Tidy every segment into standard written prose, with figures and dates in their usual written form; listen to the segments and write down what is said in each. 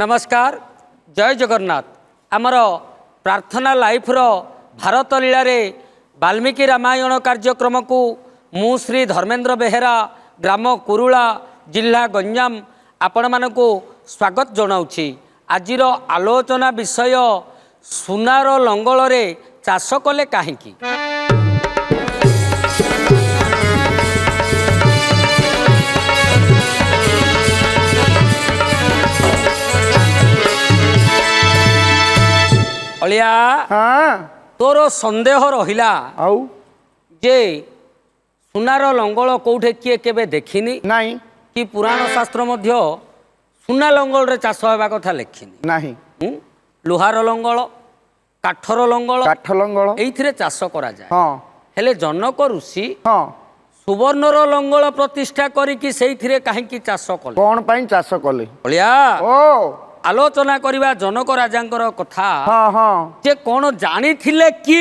नमस्कार जय जगन्नाथ आमर प्रार्थना लाइफ रो भारत लीला रे वाल्मीकि रामायण कार्यक्रम को मु श्री धर्मेंद्र बेहेरा ग्राम कुरुला जिला गंजाम आपण मानकु स्वागत जनाउछि। आजिर आलोचना विषय सुनार लंगल रे चाष कले काहींकी। अलिया हाँ तोर संदेह रहिला आउ जे सुनार लंगल कोठे किए केबे देखिनी नहीं कि पुराण शास्त्र मध्य सुना लंगल रे चाष हेबा कथा लेखिनी नहीं लुहार लंगल काठर लंगल काठ लंगल एइथिरे चाष करा जाय। हाँ हेले जनक ऋषि हाँ सुवर्णर लंगल प्रतिष्ठा करिकि सेइथिरे काहेकि चाष कले कौन पाई चाष कले अलिया ओ आलोचना करिबा जनक राजांकर कथा हाँ हाँ जे कोन जानिथिले कि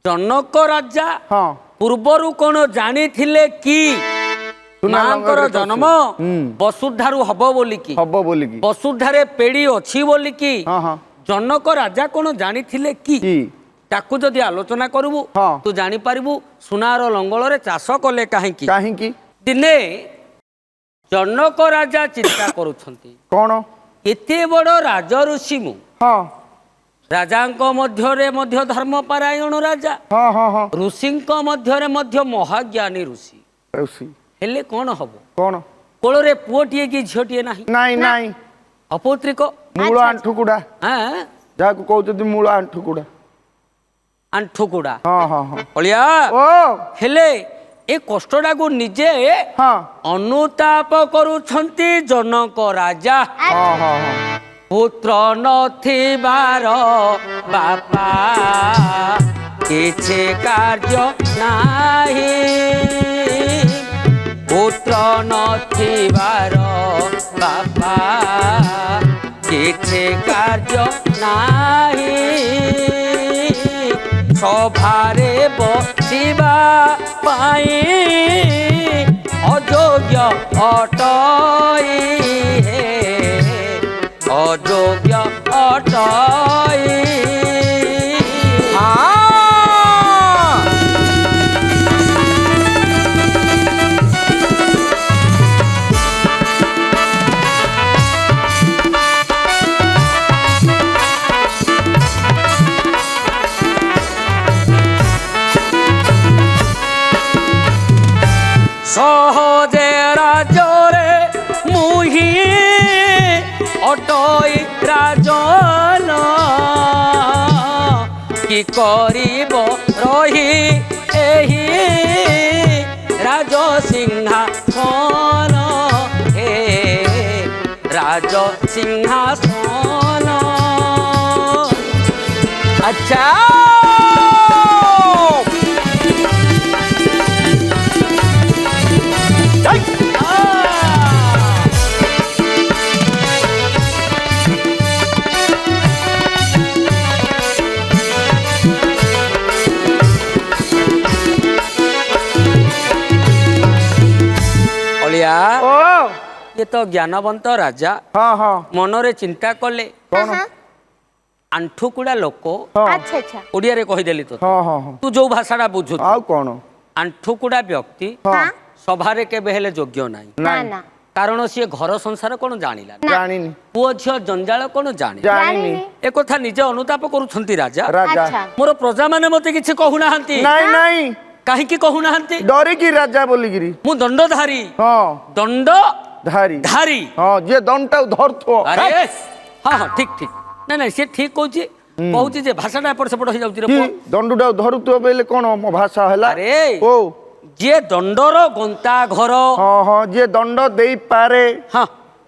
जनक राजा हाँ पूर्वरु कोन जानिथिले कि सुना मांकर लंगर जन्म वसुधारु हब बोली कि हब बोली की वसुधारे पेड़ी अछि बोली कि हाँ हाँ जनक राजा कोन जानिथिले कि ताकू जदि आलोचना करबू हाँ। तू जानि पारिबू सुनार लंगल रे चाष कले काहेकि काहींकी दिने जनक राजा चिंता करुछंती कौन एते बड़ राज ऋषि मु हाँ राजांक मध्यरे मध्य धर्मपरायण राजा हाँ हाँ हाँ ऋषिंक मध्यरे मध्य महाज्ञानी ऋषि ऋषि हेले कौन हब कौन कोଳରେ पुओटिए कि झियोटिए नाही नहीं नहीं अपौत्रिक मूल आंठुकुड़ा हां जाको कहउछथि मूल आंठुकुड़ा आंठुकुड़ा हाँ हाँ हाँ अलिया ओ हेले ए कष्टटा को निजे हाँ अनुताप करुछंती जनक राजा हाँ हाँ हाँ पुत्र नथिबार बापा किछि कार्य नाही पुत्र नथिबार बापा किछि कार्य नाही सभारे बसिबा पाई अयोग्य अटई हे अयोग्य अटई सहजे राजरे मुही अटई राजन कि करिब रही एही राज सिंहासन हे राज सिंहासन अच्छा अलिया ओ ये तो ज्ञानवंत राजा हाँ हाँ मनरे चिंता कले कौन आंठुकुड़ा लोक हाँ अच्छा अच्छा ओडिया रे कहिदेली तो हाँ हाँ हाँ तू जो भाषाटा बुझु आउ कौन आंठुकुड़ा व्यक्ति हाँ सभारे केबे हेले योग्य नाही ना ना कारण सी घर संसार कोन जानिला जानिनी पुओ झियो जंजाल कोन जाने जानिनी ए कथा निजे अनुताप करूछंती राजा राजा अच्छा मोर प्रजा माने मते किछि कहू नाहंती नहीं नहीं काहे की कहू नाहंती डरे की राजा बोलिगिरी मु दंडधारी हाँ दंड धारी धारी हाँ जे दंडटा धरथो अरे हाँ हाँ ठीक ठीक नहीं नहीं से ठीक कहूची कहूची जे भाषाटा एपट सेपट हो जाउची रे की पुओ दंडटा धरुथो बेले कोन मो भाषा हैला अरे ओ जे दंडर गंता घर हाँ हाँ जे दंड देई पारे हाँ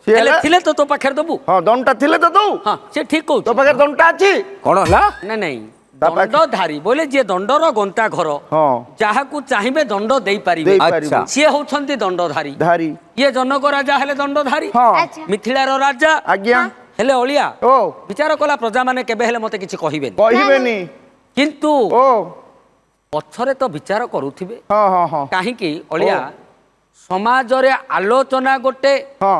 से हेले ହେଲା- थिले तो पाखर दबु हाँ दंडटा थिले तो तू हाँ से ठीक कहू तो पाखे दंडटा अछि कौन है नहीं नहीं ता पाखे- दंडधारी बोले जे दंडर गंता घर हाँ ଯାହାକୁ ଚାହିଁବେ ଦଣ୍ଡ ଦେଇପାରିବେ ଦେଇ अच्छा। ପାରିବୁ ସିଏ ହଉଛନ୍ତି ଦଣ୍ଡଧାରୀ धारी ଇଏ ଜନକ ରାଜା ହେଲେ ଦଣ୍ଡଧାରୀ हाँ अच्छा ମିଥିଳାର ରାଜା आज्ञा ହେଲେ ଅଳିଆ ओ ବିଚାର କଲା ପ୍ରଜାମାନେ କେବେ ହେଲେ ମତେ କିଛି କହିବେନି କହିବେନି କିନ୍ତୁ ओ ପଛରେ ତ ବିଚାର କରୁଥିବେ हाँ हाँ हाँ କାହିଁକି ଅଳିଆ ସମାଜରେ ଆଲୋଚନା ଗୋଟେ हाँ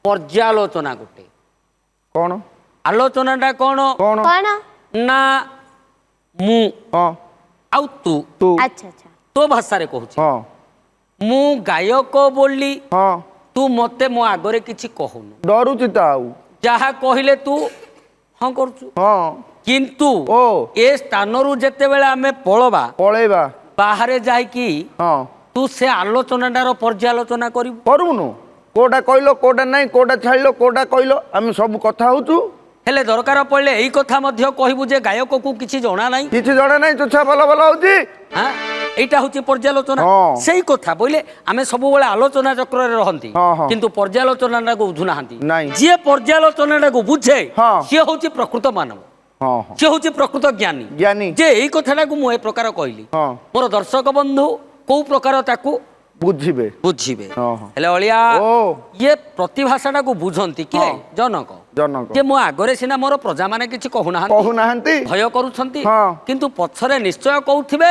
ପର୍ଯ୍ୟାଲୋଚନା ଗୋଟେ କଣ ଆଲୋଚନାଟା କ'ଣ କଣ କଣ? ନା ମୁଁ ହଁ ଆଉ ତୁ ତୁ ଆଚ୍ଛା ଆଚ୍ଛା। ତୋ ଭାଷାରେ କହୁଛି ହଁ ମୁଁ ଗାୟକ ବୋଲି ହଁ ତୁ ମତେ ମୋ ଆଗରେ କିଛି କହୁନୁ ଡରୁଛି ତ ଆଉ ଯାହା କହିଲେ ତୁ ହଁ କରୁଛୁ ହଁ କିନ୍ତୁ ଓ ଏ ସ୍ଥାନରୁ ଯେତେବେଳେ ଆମେ ପଳବା ପଳେଇବା ବାହାରେ ଯାଇକି ହଁ ତୁ ସେ ଆଲୋଚନାଟାର ପର୍ଯ୍ୟାଲୋଚନା କରିବୁ କରୁନୁ କୋଉଟା କହିଲ କୋଉଟା ନାହିଁ କୋଉଟା ଛାଡ଼ିଲ କୋଉଟା କହିଲ ଆମେ ସବୁ କଥା ହଉଛୁ ହେଲେ ଦରକାର ପଡ଼ିଲେ ଏଇ କଥା ମଧ୍ୟ କହିବୁ ଯେ ଗାୟକକୁ କିଛି ଜଣା ନାହିଁ କିଛି ଜଣା ନାହିଁ ତୁଚ୍ଛା ଭଲ ଭଲ ହଉଛି ହାଁ এইটা হচ্ছে পর্যালোচনা ହଁ। সেই কথা বলে আমি ସବୁବେଳେ আলোচনা চক্ରରେ রহନ୍ତି ହଁ, ହଁ। কিন্তু পর্যালোচনাটাକୁ ବୁଝୁନାହାନ୍ତି ନାଇଁ। ଯିଏ ପର୍ଯ୍ୟାଲୋଚନାଟାକୁ ବୁଝେ ହଁ। ସିଏ ହଉଛି ପ୍ରକୃତ ମାନବ ହଁ ହଁ ସିଏ ହଉଛି ପ୍ରକୃତ ଜ୍ଞାନୀ ଜ୍ଞାନୀ ଯେ ଏଇ କଥାଟାକୁ ମୁଁ ଏ ପ୍ରକାର କହିଲି ହଁ ମୋର ଦର୍ଶକ ବନ୍ଧୁ କୋଉ ପ୍ରକାର ତାକୁ ବୁଝିବେ ବୁଝିବେ ହଁ, ହଁ। ହେଲେ ଅଳିଆ ଓ ଇଏ ପ୍ରତିଭାଷାଟାକୁ ବୁଝନ୍ତି କିଏ ହଁ। ଜନକ ଜନକ ଯେ ମୋ ଆଗରେ ସିନା ମୋର ପ୍ରଜାମାନେ କିଛି କହୁନାହାନ୍ତି କହୁନାହାନ୍ତି ଭୟ କରୁଛନ୍ତି ହଁ। କିନ୍ତୁ ପଛରେ ନିଶ୍ଚୟ କହୁଥିବେ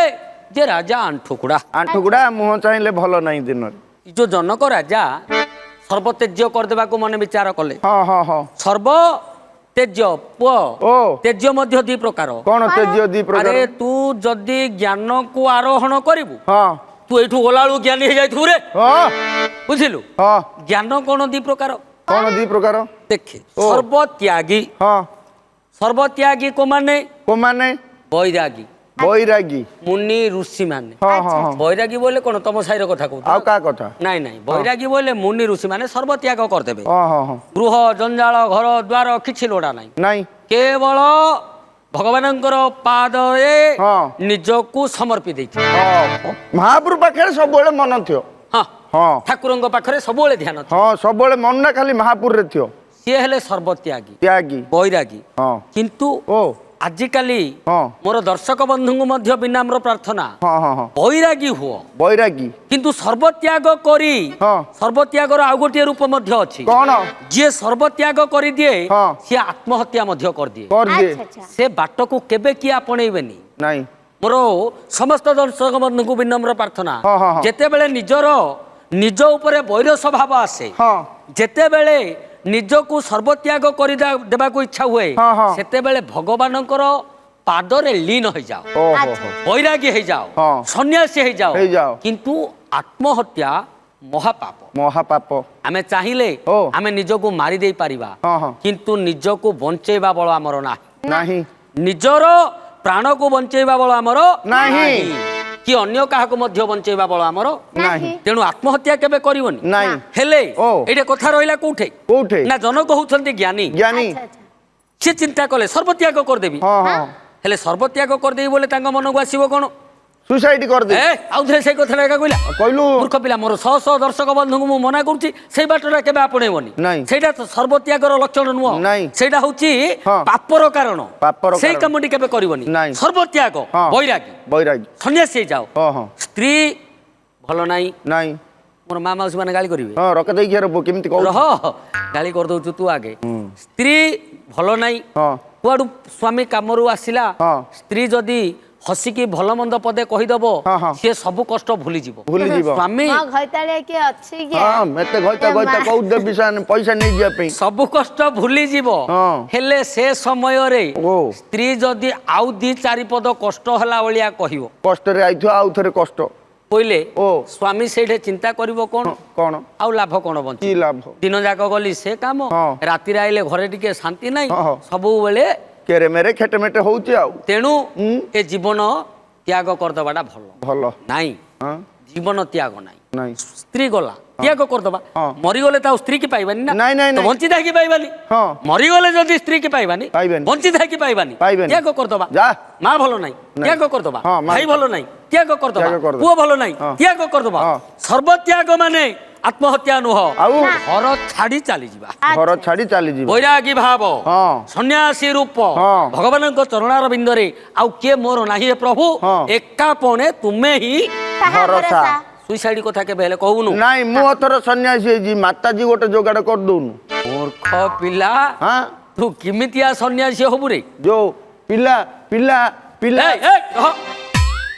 ଯେ ରାଜା ଆଣ୍ଠୁକୁଡ଼ା ଆଣ୍ଠୁ ଗୁଡା ମୁହଁ ଚାହିଁଲେ ଭଲ ନାହିଁ ଦିନରେ ଏ ଯୋଉ ଜନକ ରାଜା ସର୍ବତେଜ୍ୟ କରିଦେବାକୁ ମନେ ବିଚାର କଲେ ହଁ ହଁ ହଁ ସର୍ବତେଜ୍ୟ ପୁଅ ଓ ତେଜ୍ୟ ମଧ୍ୟ ଦି ପ୍ରକାର କଣ ତେଜ୍ୟ ଦି ପ୍ରକାର ଆରେ ତୁ ଯଦି ଜ୍ଞାନକୁ ଆରୋହଣ କରିବୁ ହଁ ତୁ ଏଇଠୁ ଗଲାବେଳୁ ଜ୍ଞାନୀ ହେଇଯାଇଥିବୁ ରେ ହଁ ବୁଝିଲୁ ହଁ ଜ୍ଞାନ କଣ ଦି ପ୍ରକାର କଣ ଦି ପ୍ରକାର ଦେଖେ ଓ। ସର୍ବତ୍ୟାଗୀ ହଁ ସର୍ବତ୍ୟାଗୀ କୋମାନେ କୋମାନେ ବୈରାଗୀ ବୈରାଗୀ ମୁନି ଋଷି ମାନେ ହଁ ଆଚ୍ଛା, ହଁ ହଁ ଆଚ୍ଛା। ବୈରାଗୀ ବୋଲେ କଣ ତମ ସାହିର କଥା କହୁଛ ଆଉ କାହା କଥା ନାଇଁ ନାଇଁ ବୈରାଗୀ ବୋଲେ ମୁନି ଋଷି ମାନେ ସର୍ବତ୍ୟାଗ କରିଦେବେ ହଁ ହଁ ହଁ ଗୃହ ଜଞ୍ଜାଳ ଘର ଦ୍ୱାର କିଛି ଲୋଡ଼ା ନାହିଁ ନାଇଁ କେବଳ ଭଗବାନଙ୍କର ପାଦରେ ହଁ ନିଜକୁ ସମର୍ପି ଦେଇଥିବେ ହଁ ମହାପ୍ରଭୁ ପାଖରେ ସବୁବେଳେ ମନ ଥିବ ହଁ ହଁ ଠାକୁରଙ୍କ ପାଖରେ ସବୁବେଳେ ଧ୍ୟାନ ଥିବ ହଁ ସବୁବେଳେ ମନଟା ଖାଲି ମହାପୁରରେ ଥିବ ସିଏ ହେଲେ ସର୍ବତ୍ୟାଗୀ ତ୍ୟାଗୀ ବୈରାଗୀ ହଁ କିନ୍ତୁ ଓ ଆଜିକାଲି ହଁ ମୋର ଦର୍ଶକ ବନ୍ଧୁଙ୍କୁ ମଧ୍ୟ ବିନମ୍ର ପ୍ରାର୍ଥନା ହଁ ହଁ ହଁ ବୈରାଗୀ ହୁଅ ବୈରାଗୀ କିନ୍ତୁ ସର୍ବତ୍ୟାଗ କରି ହଁ ସର୍ବତ୍ୟାଗର ଆଉ ଗୋଟିଏ ରୂପ ମଧ୍ୟ ଅଛି କଣ ଯିଏ ସର୍ବତ୍ୟାଗ କରିଦିଏ ହଁ ସିଏ ଆତ୍ମହତ୍ୟା ମଧ୍ୟ କରିଦିଏ କରିଦିଏ ଆଚ୍ଛା ଆଚ୍ଛା। ସେ ବାଟକୁ କେବେ କିଏ ଆପଣେଇବେନି ନାଇଁ ମୋର ସମସ୍ତ ଦର୍ଶକ ବନ୍ଧୁଙ୍କୁ ବିନମ୍ର ପ୍ରାର୍ଥନା ହଁ, ହଁ, ହଁ। ଯେତେବେଳେ ନିଜ ଉପରେ ବୈରସ ଭାବ ଆସେ ହଁ ଯେତେବେଳେ ନିଜକୁ ସର୍ବତ୍ୟାଗ କରି ଦେବାକୁ ଇଚ୍ଛା ହୁଏ ହଁ, ହଁ। ସେତେବେଳେ ଭଗବାନଙ୍କର ପାଦରେ ଲୀନ ହେଇଯାଅ ଓହୋ ଆଚ୍ଛା। ହୋ ବୈରାଗୀ ହେଇଯାଅ ହଁ। ସନ୍ନ୍ୟାସୀ ହେଇଯାଅ ହେଇଯାଅ। କିନ୍ତୁ ଆତ୍ମହତ୍ୟା ମହାପାପ ମହାପାପ ଆମେ ଚାହିଁଲେ ଓ। ଆମେ ନିଜକୁ ମାରି ଦେଇ ପାରିବା ହଁ, ହଁ। କିନ୍ତୁ ନିଜକୁ ବଞ୍ଚେଇବା ବଳ ଆମର ନାହିଁ ନାହିଁ ନିଜର ପ୍ରାଣକୁ ବଞ୍ଚେଇବା ବଳ ଆମର ନାହିଁ। କି ଅନ୍ୟ କାହାକୁ ମଧ୍ୟ ବଞ୍ଚେଇବା ବଳ ଆମର ନାହିଁ ତେଣୁ ଆତ୍ମହତ୍ୟା କେବେ କରିବନି ନାଇଁ ହେଲେ ଓ। ଏଇଟା କଥା ରହିଲା କୋଉଠି କୋଉଠି ନା ଜନକ ହଉଛନ୍ତି ଜ୍ଞାନୀ ଜ୍ଞାନୀ ଆଚ୍ଛା ଆଚ୍ଛା। ସେ ଚିନ୍ତା କଲେ ସର୍ବତ୍ୟାଗ କରିଦେବି ହଁ ହଁ ହେଲେ ସର୍ବତ୍ୟାଗ କରିଦେବି ବୋଲେ ତାଙ୍କ ମନକୁ ଆସିବ କଣ ସୁସାଇଡ୍ କରିଦେ ଆଉ ଥରେ ସେଇ କଥାଟା ଏକା କହିଲା କହିଲୁ ମୂର୍ଖ ପିଲା ମୋର ଶହ ଶହ ଦର୍ଶକ ବନ୍ଧୁଙ୍କୁ ମୁଁ ମନା କରୁଛି ସେଇ ବାଟଟା କେବେ ଆପଣେଇବନି ନାଇଁ। ସେଇଟା ତ ସର୍ବତ୍ୟାଗର ଲକ୍ଷଣ ନୁହଁ ନାଇଁ। ସେଇଟା ହଉଛି ହଁ। ପାପର କାରଣ ପାପର ସେଇ କାରଣ। କାମଟି କେବେ କରିବନି ନାଇଁ। ସର୍ବତ୍ୟାଗ ହଁ ବୈରାଗୀ ବୈରାଗୀ ସନ୍ନ୍ୟାସୀ ହେଇଯାଅ ହଁ ହଁ ସ୍ତ୍ରୀ ଭଲ ନାହିଁ ନାଇଁ ମୋର ମା ମାଉସୀ ମାନେ ଗାଳି କରିବେ ହଁ ରଖ ଦେଇକି କେମିତି କହୁଛୁ ରହ ଗାଳି କରିଦଉଛୁ ତୁ ଆଗେ ସ୍ତ୍ରୀ ଭଲ ନାହିଁ ହଁ କୁଆଡୁ ସ୍ୱାମୀ କାମରୁ ଆସିଲା ହଁ। ସ୍ତ୍ରୀ ଯଦି ହସିକି ଭଲ ମନ୍ଦ ପଦେ କହିଦବ ହଁ, ହଁ। ସିଏ ସବୁ କଷ୍ଟ ଭୁଲିଯିବ ଭୁଲିଯିବ ସ୍ୱାମୀ ମୋ ଘଇତାଳିଆ କିଏ ଅଛି କି? ହଁ ଏତେ ଘଇତା କୋଉ ଦେବି ପଇସା ନେଇଯିବା ପାଇଁ ସବୁ କଷ୍ଟ ଭୁଲିଯିବ ହଁ। ହେଲେ ସେ ସମୟରେ ଓ ସ୍ତ୍ରୀ ଯଦି ଆଉ ଦି ଚାରି ପଦ କଷ୍ଟ ହେଲା ଭଳିଆ କହିବ କଷ୍ଟରେ ଆଇଥିବ ଆଉ ଥରେ କଷ୍ଟ କହିଲେ ଓ ସ୍ୱାମୀ ସେଇଠି ଚିନ୍ତା କରିବ କଣ କଣ ଆଉ ଲାଭ କଣ କି ବଞ୍ଚି ଲାଭ ଦିନ ଯାକ ଗଲି ସେ କାମ ହଁ। ରାତିରେ ଆଇଲେ ଘରେ ଟିକେ ଶାନ୍ତି ନାହିଁ ହଁ, ହଁ। ସବୁବେଳେ କେରେ ମେରେ ଖେଟେ ମେଟେ ହଉଛି ଆଉ ତେଣୁ ହୁଁ। ଏ ଜୀବନ ତ୍ୟାଗ କରିଦବାଟା ଭଲ ଭଲ ନାଇଁ ହଁ ଜୀବନ ତ୍ୟାଗ ନାହିଁ ନାଇଁ ସ୍ତ୍ରୀ ଗଲା ତ୍ୟାଗ କରିଦବା ହଁ। ମରିଗଲେ ତ ଆଉ ସ୍ତ୍ରୀ କି ପାଇବାନି ନା ନାଇଁ, ନାଇଁ, ତ ନାଇଁ। ବଞ୍ଚିତା କି ପାଇବାନି ହଁ ମରିଗଲେ ଯଦି ସ୍ତ୍ରୀ କି ପାଇବାନି ପାଇବାନି। ବଞ୍ଚିତା କି ପାଇବାନି ପାଇବାନି। ତ୍ୟାଗ କରିଦବା ଯା। ମା ଭଲ ନାହିଁ ନାଇଁ। ତ୍ୟାଗ କରିଦବା ହଁ, ମା- ଭାଇ ଭଲ ନାହିଁ ତ୍ୟାଗ କରିଦବା ତ୍ୟାଗ କରିଦବା। ପୁଅ ଭଲ ନାହିଁ ହଁ। ତ୍ୟାଗ କରିଦବା ହଁ। ସର୍ବତ୍ୟାଗ ମାନେ ଆତ୍ମହତ୍ୟା ନୁହଁ ଆଉ ଘର ଛାଡି ଚାଲିଯିବା ଘର ଆଚ୍ଛା। ଛାଡି ଚାଲିଯିବ ବୈରାଗୀ ଭାବ ହଁ। ସନ୍ନ୍ୟାସୀ ରୂପ ହଁ। ଭଗବାନଙ୍କ ଚରଣାର ବିନ୍ଦରେ ଆଉ କିଏ ମୋର ନାହିଁ ହେ ପ୍ରଭୁ ହଁ। ଏକାପଣେ ତୁମେ ହିଁ କାହା ଭରସା। ଭରସା? ସୁଇସାଇଡ କଥା କେବେ ହେଲେ କହୁନୁ ନାଇଁ ମୁଁ ଅଥର ସନ୍ନ୍ୟାସୀ ହେଇଛି ମାତାଜୀ ଗୋଟେ ଯୋଗାଡ଼ କରିଦଉନୁ ମୂର୍ଖ ପିଲା ହଁ ତୁ କେମିତିଆ ସନ୍ନ୍ୟାସୀ ହବୁ ରେ ଯୋଉ ପିଲା ପିଲା ପିଲା ଏଇ, ଏଇ, ରହ।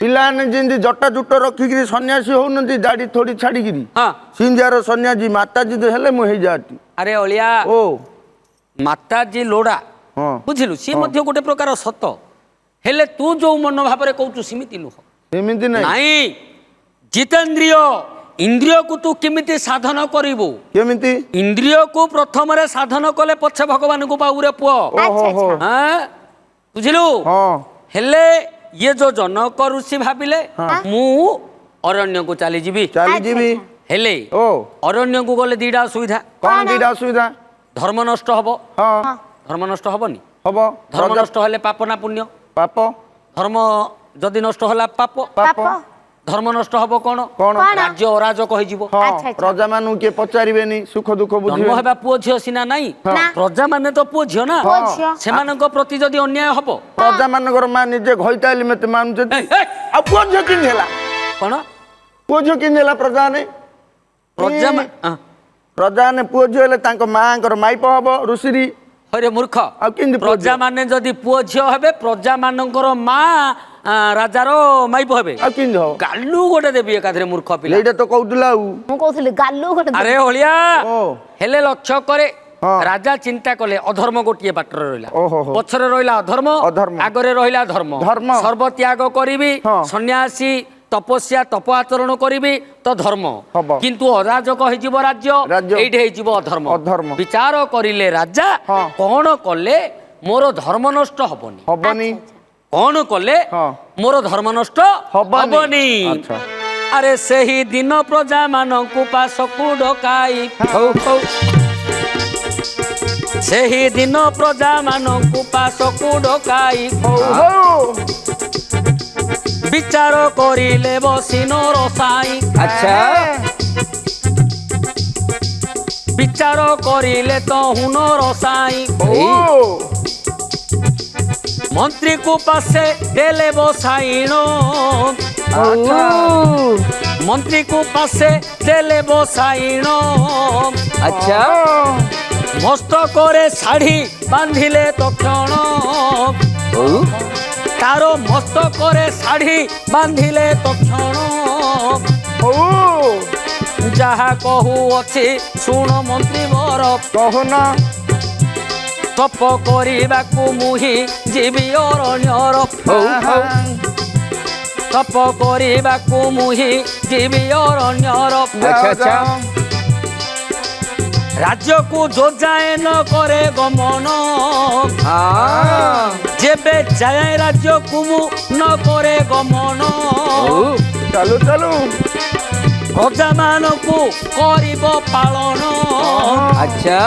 ପିଲାମାନେ ଯେମିତି ଜଟା ଜୁଟ ରଖିକିରି ସନ୍ନ୍ୟାସୀ ହଉନାହାନ୍ତି ଦାଢି ଥୋଡ଼ି ଛାଡିକିରି ହଁ ସିନ୍ଧିଆର ସନ୍ନ୍ୟାସୀ ମାତାଜୀ ତ ହେଲେ ମୁଁ ହେଇଯାଆନ୍ତି ଆରେ ଅଳିଆ ଓ ମାତାଜୀ ଲୋଡ଼ା ହଁ ବୁଝିଲୁ ସିଏ ମଧ୍ୟ ଗୋଟେ ପ୍ରକାର ସତ ହେଲେ ତୁ ଯୋଉ ମନ ଭାବରେ କହୁଛୁ ସେମିତି ନୁହଁ ଏମିତି ନାହିଁ ନାଇଁ ଜିତେନ୍ଦ୍ରିୟ ଇନ୍ଦ୍ରିୟକୁ ତୁ କେମିତି ସାଧନ କରିବୁ କେମିତି ଇନ୍ଦ୍ରିୟକୁ ପ୍ରଥମରେ ସାଧନ କଲେ ପଛେ ଭଗବାନଙ୍କୁ ପାଉରେ ପୁଅ ଓହୋ ହୋ ହଁ ବୁଝିଲୁ ହଁ ହେଲେ ଇଏ ଯୋଉ ଜନକ ଋଷି ଭାବିଲେ ମୁଁ ଅରଣ୍ୟକୁ ଚାଲିଯିବି ଚାଲିଯିବି ହେଲେ ଓ ଅରଣ୍ୟକୁ ଗଲେ ଦିଟା ଅସୁବିଧା କଣ ଦିଟା ଅସୁବିଧା ଧର୍ମ ନଷ୍ଟ ହବ ହଁ ଧର୍ମ ନଷ୍ଟ ହବନି ହବ ଧର୍ମ ନଷ୍ଟ ହେଲେ ପାପ ନା ପୁଣ୍ୟ ପାପ ଧର୍ମ ଯଦି ନଷ୍ଟ ହେଲା ପାପ ପାପ ଧର୍ମ ନଷ୍ଟ ହବ କଣ କଣ ରାଜ୍ୟ ଅରାଜକ ହେଇଯିବ ହଁ ଆଚ୍ଛା, ଆଚ୍ଛା। ପ୍ରଜା ମାନଙ୍କୁ କିଏ ପଚାରିବେନି ସୁଖ ଦୁଃଖ ଜନ୍ମ ବୁଝିବେ ହେବା ପୁଅ ଝିଅ ସିନା ନାହିଁ ପ୍ରଜା ମାନେ ତ ପୁଅ ଝିଅ ନା ପୁଅ ଝିଅ। ସେମାନଙ୍କ ପ୍ରତି ଯଦି ଅନ୍ୟାୟ ହବ ପ୍ରଜା ମାନଙ୍କର ମା ନିଜେ ଘଇତାଇଲି ମତେ ମାନୁଛନ୍ତି ହେଇ, ହେଇ, ଆଉ ପୁଅ ଝିଅ କେମିତି ହେଲା କଣ ପୁଅ ଝିଅ କେମିତି ହେଲା ପ୍ରଜା ମାନେ ପ୍ରଜା ପ୍ରଜା ମାନେ ପୁଅ ଝିଅ ହେଲେ ତାଙ୍କ ମାଙ୍କର ମାଇପ ହବ ଋଷିରି ହରେ ମୂର୍ଖ ଆଉ କେମିତି ପୁଅ ପ୍ରଜା ଝିଅ? ମାନେ ଯଦି ପୁଅ ଝିଅ ହେବେ ପ୍ରଜା ମାନଙ୍କର ମା ରାଜାର ମାଇପ ହେବେ ଆଉ କେମିତି ହବ ଗାଲୁ ଗୋଟେ ଦେବି ଏକାଥରେ ମୂର୍ଖ ପିଲା ଏଇଟା ତ କହୁଥିଲା ଆଉ ମୁଁ କହୁଥିଲି ଗାଲୁ ଗୋଟେ ଆରେ ହଳିଆ ଓ ହେଲେ ଲକ୍ଷ୍ୟ କରେ ହଁ। ରାଜା ଚିନ୍ତା କଲେ ଅଧର୍ମ ଗୋଟିଏ ବାଟରେ ରହିଲା ଓହୋ ହୋ। ପଛରେ ରହିଲା ଅଧର୍ମ ଅଧର୍ମ। ଆଗରେ ରହିଲା ଧର୍ମ ଧର୍ମ। ସର୍ବତ୍ୟାଗ କରିବି ହଁ। ସନ୍ନ୍ୟାସୀ ତପସ୍ୟା ତପ ଆଚରଣ କରିବି ତ ଧର୍ମ ହବ। କିନ୍ତୁ ଅରାଜକ ହେଇଯିବ ରାଜ୍ୟ ରାଜ୍ୟ। ଏଇଠି ହେଇଯିବ ଅଧର୍ମ ଅଧର୍ମ। ବିଚାର କରିଲେ ରାଜା ହଁ। କଣ କଲେ ମୋର ଧର୍ମ ନଷ୍ଟ ହବନି ହବନି କଣ କଲେ ହଁ। ମୋର ଧର୍ମ ନଷ୍ଟ ହବନି। ହବନି ଆଚ୍ଛା। ଆରେ ସେହି ଦିନ ପ୍ରଜା ମାନଙ୍କୁ ପାଶକୁ ଡକାଇ ହଉ ହଉ ସେହି ଦିନ ପ୍ରଜା ମାନଙ୍କୁ ପାଶକୁ ଡକାଇ ହଉ ହଉ ବିଚାର କରିଲେ ବସିନ ରସାଇ ଆଚ୍ଛା ବିଚାର କରିଲେ ତହୁନ ରସାଇ ହଉ ମନ୍ତ୍ରୀକୁ ପାଶେ ଦେଲେ ବସାଇଣ ଆଚ୍ଛା ମନ୍ତ୍ରୀକୁ ପାଶେ ଦେଲେ ବସାଇଣ ଆଚ୍ଛା ମସ୍ତକରେ ଶାଢ଼ୀ ବାନ୍ଧିଲେ ତକ୍ଷଣ ତାର ମସ୍ତକରେ ଶାଢ଼ୀ ବାନ୍ଧିଲେ ତକ୍ଷଣ ହଉ ଯାହା କହୁଅଛି ଶୁଣ ମନ୍ତ୍ରୀ ବର କହୁନ ତପ କରିବାକୁ ମୁହିଁ ଯିବି ଅରଣ୍ୟର ତପ କରିବାକୁ ମୁହିଁ ଯିବି ଅରଣ୍ୟର ଆଚ୍ଛା ରାଜ୍ୟକୁ ଯୋଯାଏ ନ କରେ ଗମନ ଯେବେ ଯାଏ ରାଜ୍ୟକୁ ମୁଁ ନ କରେ ଗମନ ଚାଲୁ ଚାଲୁ ପ୍ରଜାମାନଙ୍କୁ କରିବ ପାଳନ ଆଚ୍ଛା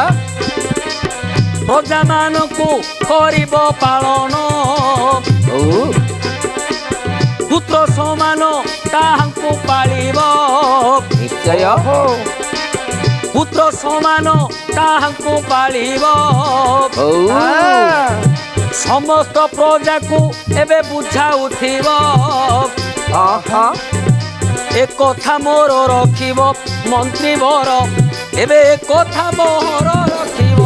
ପ୍ରଜାମାନଙ୍କୁ କରିବ ପାଳନ ପୁତ୍ର ସମାନ ତାହାଙ୍କୁ ପାଳିବ ନିଶ୍ଚୟ ପୁତ୍ର ସମାନ ତାହାଙ୍କୁ ପାଳିବ ସମସ୍ତ ପ୍ରଜାକୁ ଏବେ ବୁଝାଉଥିବ ଏକଥା ମୋର ରଖିବ ମନ୍ତ୍ରୀ ବର ଏବେ ଏକଥା ମୋର ରଖିବ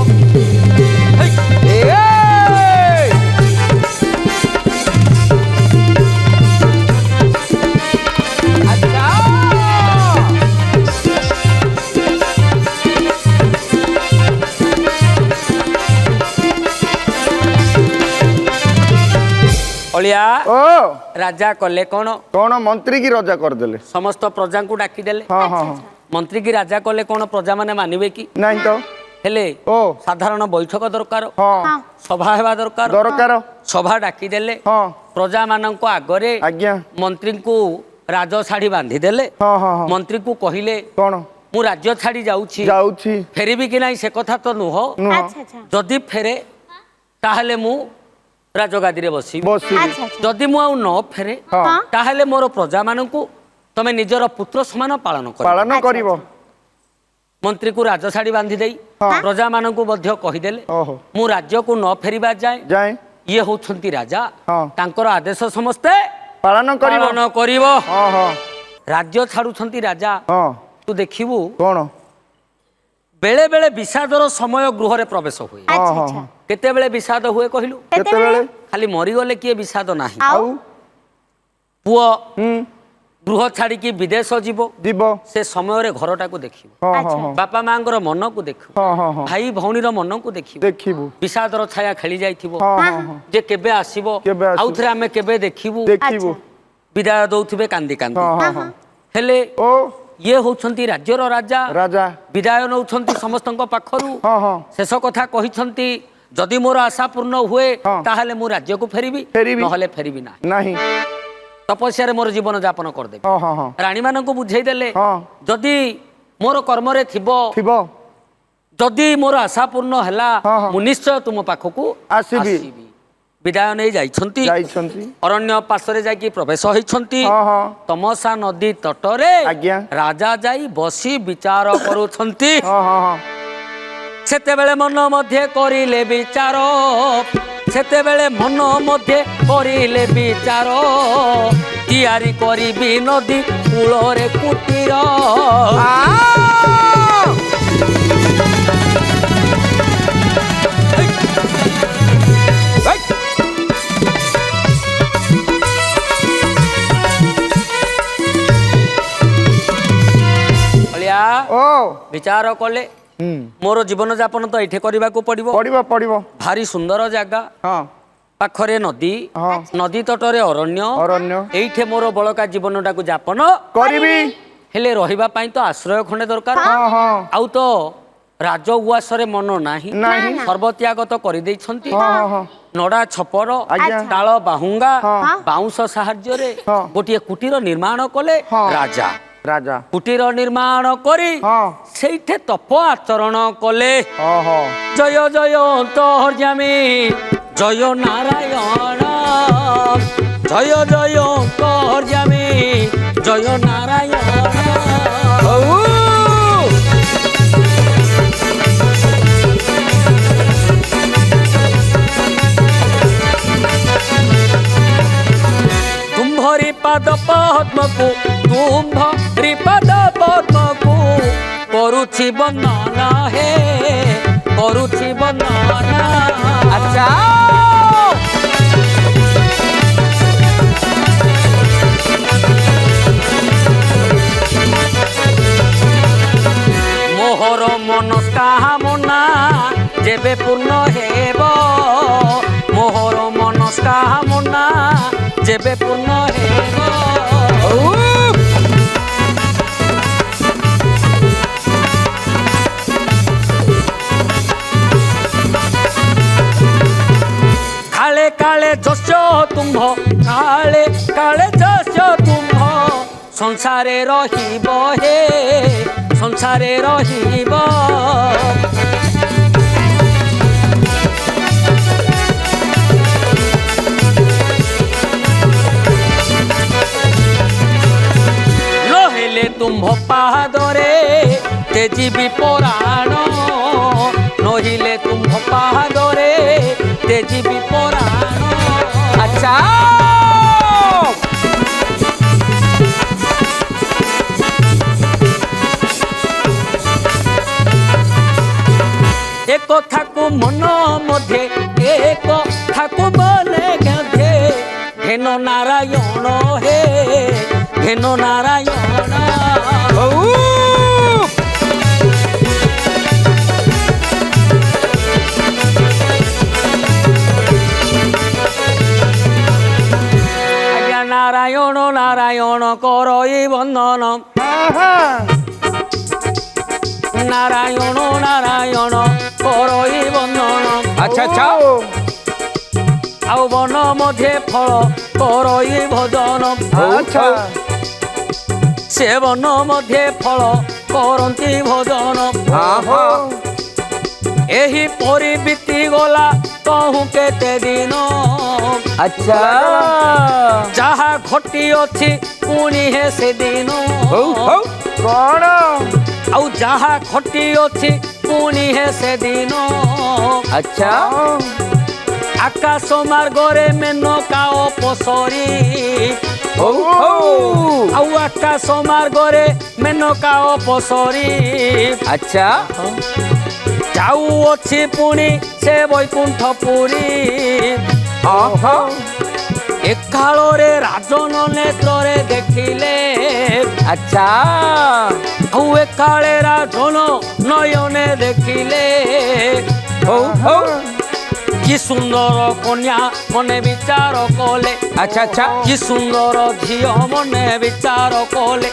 ଅଳିଆ ଓ ରାଜା କଲେ କଣ କଣ ମନ୍ତ୍ରୀ କି ରଜା କରିଦେଲେ ସମସ୍ତ ପ୍ରଜାଙ୍କୁ ଡାକିଦେଲେ ହଁ ହଁ ହଁ ମନ୍ତ୍ରୀ କି ରାଜା କଲେ କଣ ପ୍ରଜା ମାନେ ମାନିବେ କି ନାଇଁ ତ ହେଲେ ଓ ସାଧାରଣ ବୈଠକ ଦରକାର ହଁ ସଭା ହେବା ଦରକାର ଦରକାର ସଭା ଡାକିଦେଲେ ହଁ ପ୍ରଜା ମାନଙ୍କ ଆଗରେ ଆଜ୍ଞା ମନ୍ତ୍ରୀଙ୍କୁ ରାଜ ଶାଢ଼ୀ ବାନ୍ଧିଦେଲେ ହଁ ହଁ ହଁ ମନ୍ତ୍ରୀଙ୍କୁ କହିଲେ କଣ ମୁଁ ରାଜ୍ୟ ଛାଡ଼ି ଯାଉଛି ଯାଉଛି ଫେରିବି କି ନାହିଁ ସେ କଥା ତ ନୁହଁ ନୁହଁ ଯଦି ଫେରେ ତାହେଲେ ମୁଁ ରାଜଗାଦିରେ ବସିବି ବସିବି ଯଦି ମୁଁ ଆଉ ନ ଫେରେ ହଁ ତାହେଲେ ମୋର ପ୍ରଜାମାନଙ୍କୁ ତମେ ନିଜର ପୁତ୍ର ସମାନ ପାଳନ କର ପାଳନ କରିବ ମନ୍ତ୍ରୀକୁ ରାଜ ଶାଢ଼ୀ ବାନ୍ଧି ଦେଇ ହଁ ପ୍ରଜାମାନଙ୍କୁ ମଧ୍ୟ କହିଦେଲେ ଓହୋ ମୁଁ ରାଜ୍ୟକୁ ନ ଫେରିବା ଯାଏ ଯାଏ ଇଏ ହଉଛନ୍ତି ରାଜା ହଁ ତାଙ୍କର ଆଦେଶ ସମସ୍ତେ ପାଳନ କରିବ ପାଳନ କରିବ ହଁ ହଁ ରାଜ୍ୟ ଛାଡୁଛନ୍ତି ରାଜା ହଁ ତୁ ଦେଖିବୁ କଣ ବେଳେ ବେଳେ ବିଷାଦର ସମୟ ଗୃହରେ ପ୍ରବେଶ ହୁଏ ହଁ ହଁ ହଁ କେତେବେଳେ ବିଷାଦ ହୁଏ କହିଲୁ କେତେବେଳେ ଖାଲି ମରିଗଲେ କିଏ ବିଷାଦ ନାହିଁ ଆଉ ପୁଅ ହୁଁ गृह छाड़ी विदेश जीव जीव से समय घरटा देखिब हाँ अच्छा। हाँ बापा माँ मन को देख हाँ हाँ हाँ भाई भौणी मन को देखिब देखिबू विषादर छाया खेली जाइथिबो हाँ हाँ हाँ जे केबे आसीबो केबे आसीबो। आउ थरे आमे केबे देखिबू देखिबू विदाय दउथिबे कांदी कांदी हाँ हाँ हाँ हेले ओ ये होउछंती राज्यर राजा राजा विदाय नउछंती समस्तଙ୍କ पाखरु हाँ हाँ शेष कथा कहिछंती जदि मोर आशा पूर्ण हुए हाँ। ताहले मु राज्य को फेरिबी फेरिबी। नहले फेरिबी ना नहीं तपस्या मोर जीवन यापन करदेबी हाँ हाँ हाँ रानी मानक बुझेई देले हाँ जदि मोर कर्म रे थिबो थिब जदि मोर आशा पूर्ण हैला हाँ, हाँ। मु निश्चय तुम पाखकु आसीबी। विदाय नहीं जाइछंती जाइछंती अरण्य पार्श्वरे जाइकी प्रवेश होइछंती हाँ हाँ तमसा नदी तटरे आज्ञा राजा जाई बसी विचार करूछंती हाँ हाँ हाँ सेतेबेले मन मध्ये करिले विचार सेतेबेले मन मध्ये करिले विचार तियारी करिबी नदी कूलरे कुटीर अलिया ओ विचार कले मोर जीवन यापन तो ये करने को पड़ो पड़िबो पड़िबो भारी सुंदर जगह हाँ पाखरे नदी हाँ नदी तटरे अरण्य अरण्य एइठे मोर बलका जीवन टाकू यापन करिबी हेले रहिबा पाई तो आश्रय खंडे दरकार हाँ हाँ आउ तो राज उआसरे मन नाही नहीं सर्वत्याग तो कर देइछंती हाँ हाँ हाँ नड़ा छपर आज्ञा। ताल बाहुंगा हाँ। बाउंस साहाय्य रे हाँ। गोटे कुटीर निर्माण कले हाँ। राजा राजा कुटीर निर्माण करी हाँ ସେଇଠେ ତପ ଆଚରଣ କଲେ हाँ हाँ ଜୟ ଜୟ ଅନ୍ତର୍ଯ୍ୟାମୀ ଜୟ ନାରାୟଣ ଜୟ ଜୟ ଅନ୍ତର୍ଯ୍ୟାମୀ ଜୟ ନାରାୟଣ ତୁମ୍ଭରି ପାଦ ପଦ୍ମକୁ ତୁମ୍ଭରି ପାଦ ପଦ୍ମକୁ କରୁଛି ବନ୍ଦନା ହେ କରୁଛି ବନ୍ଦନା ଆଚ୍ଛା মোহর মনস্কামনা যেবে পূর্ণ হেব মোহর মনস্কামনা যেবে পূর্ণ হেব কালে কালে যশ তুম্ভ কালে কালে যশ তুম্ভ সংসারে রহিব হে সংসারে রহিব নহিলে তুম্ভ পাদরে তেজিবি পরাণ নহিলে তুম্ভ পাদরে তেজিবি পরাণ আচ্ছা এক থাকু মন মধ্যে এক থাকু মনে গেধে ঘেন নারায়ণ হে ঘেন নারায়ণ আজ্ঞা নারায়ণ নারায়ণ করই বন্দন নারায়ণ নারায়ণ করই বন্দন अच्छा अच्छा ଆଉ ବନ ମଧ୍ୟ ଫଳ କରଇ ଭଜନ अच्छा ସେ ବନ ମଧ୍ୟ ଫଳ କରନ୍ତି ଭଜନ हाँ हाँ ଏହି ପରି ବିତି ଗଲା କହୁଁ କେତେ ଦିନ अच्छा ଯାହା ଘଟି ଅଛି ପୁଣି ହେ ସେଦିନ कौन ଆଉ ଯାହା ଘଟି ଅଛି ପୁଣି ହେ ସେଦିନ अच्छा ଆକାଶ ମାର୍ଗରେ ମେନକା ଅପସରି ଆଉ ଆକାଶ ମାର୍ଗରେ ମେନକା ଅପସରି अच्छा ଯାଉଅଛି ପୁଣି ସେ ବୈକୁଣ୍ଠ ପୁରୀ ଏକାଳରେ ରାଜନ ନେତ୍ରରେ ଦେଖିଲେ ଆଚ୍ଛା ଆଉ ଏକାଳେ ରାଜନ ନୟନେ ଦେଖିଲେ ହଉ ହଉ କି ସୁନ୍ଦର କନ୍ୟା ମନେ ବିଚାର କଲେ ଆଚ୍ଛା ଆଚ୍ଛା କି ସୁନ୍ଦର ଝିଅ ମନେ ବିଚାର କଲେ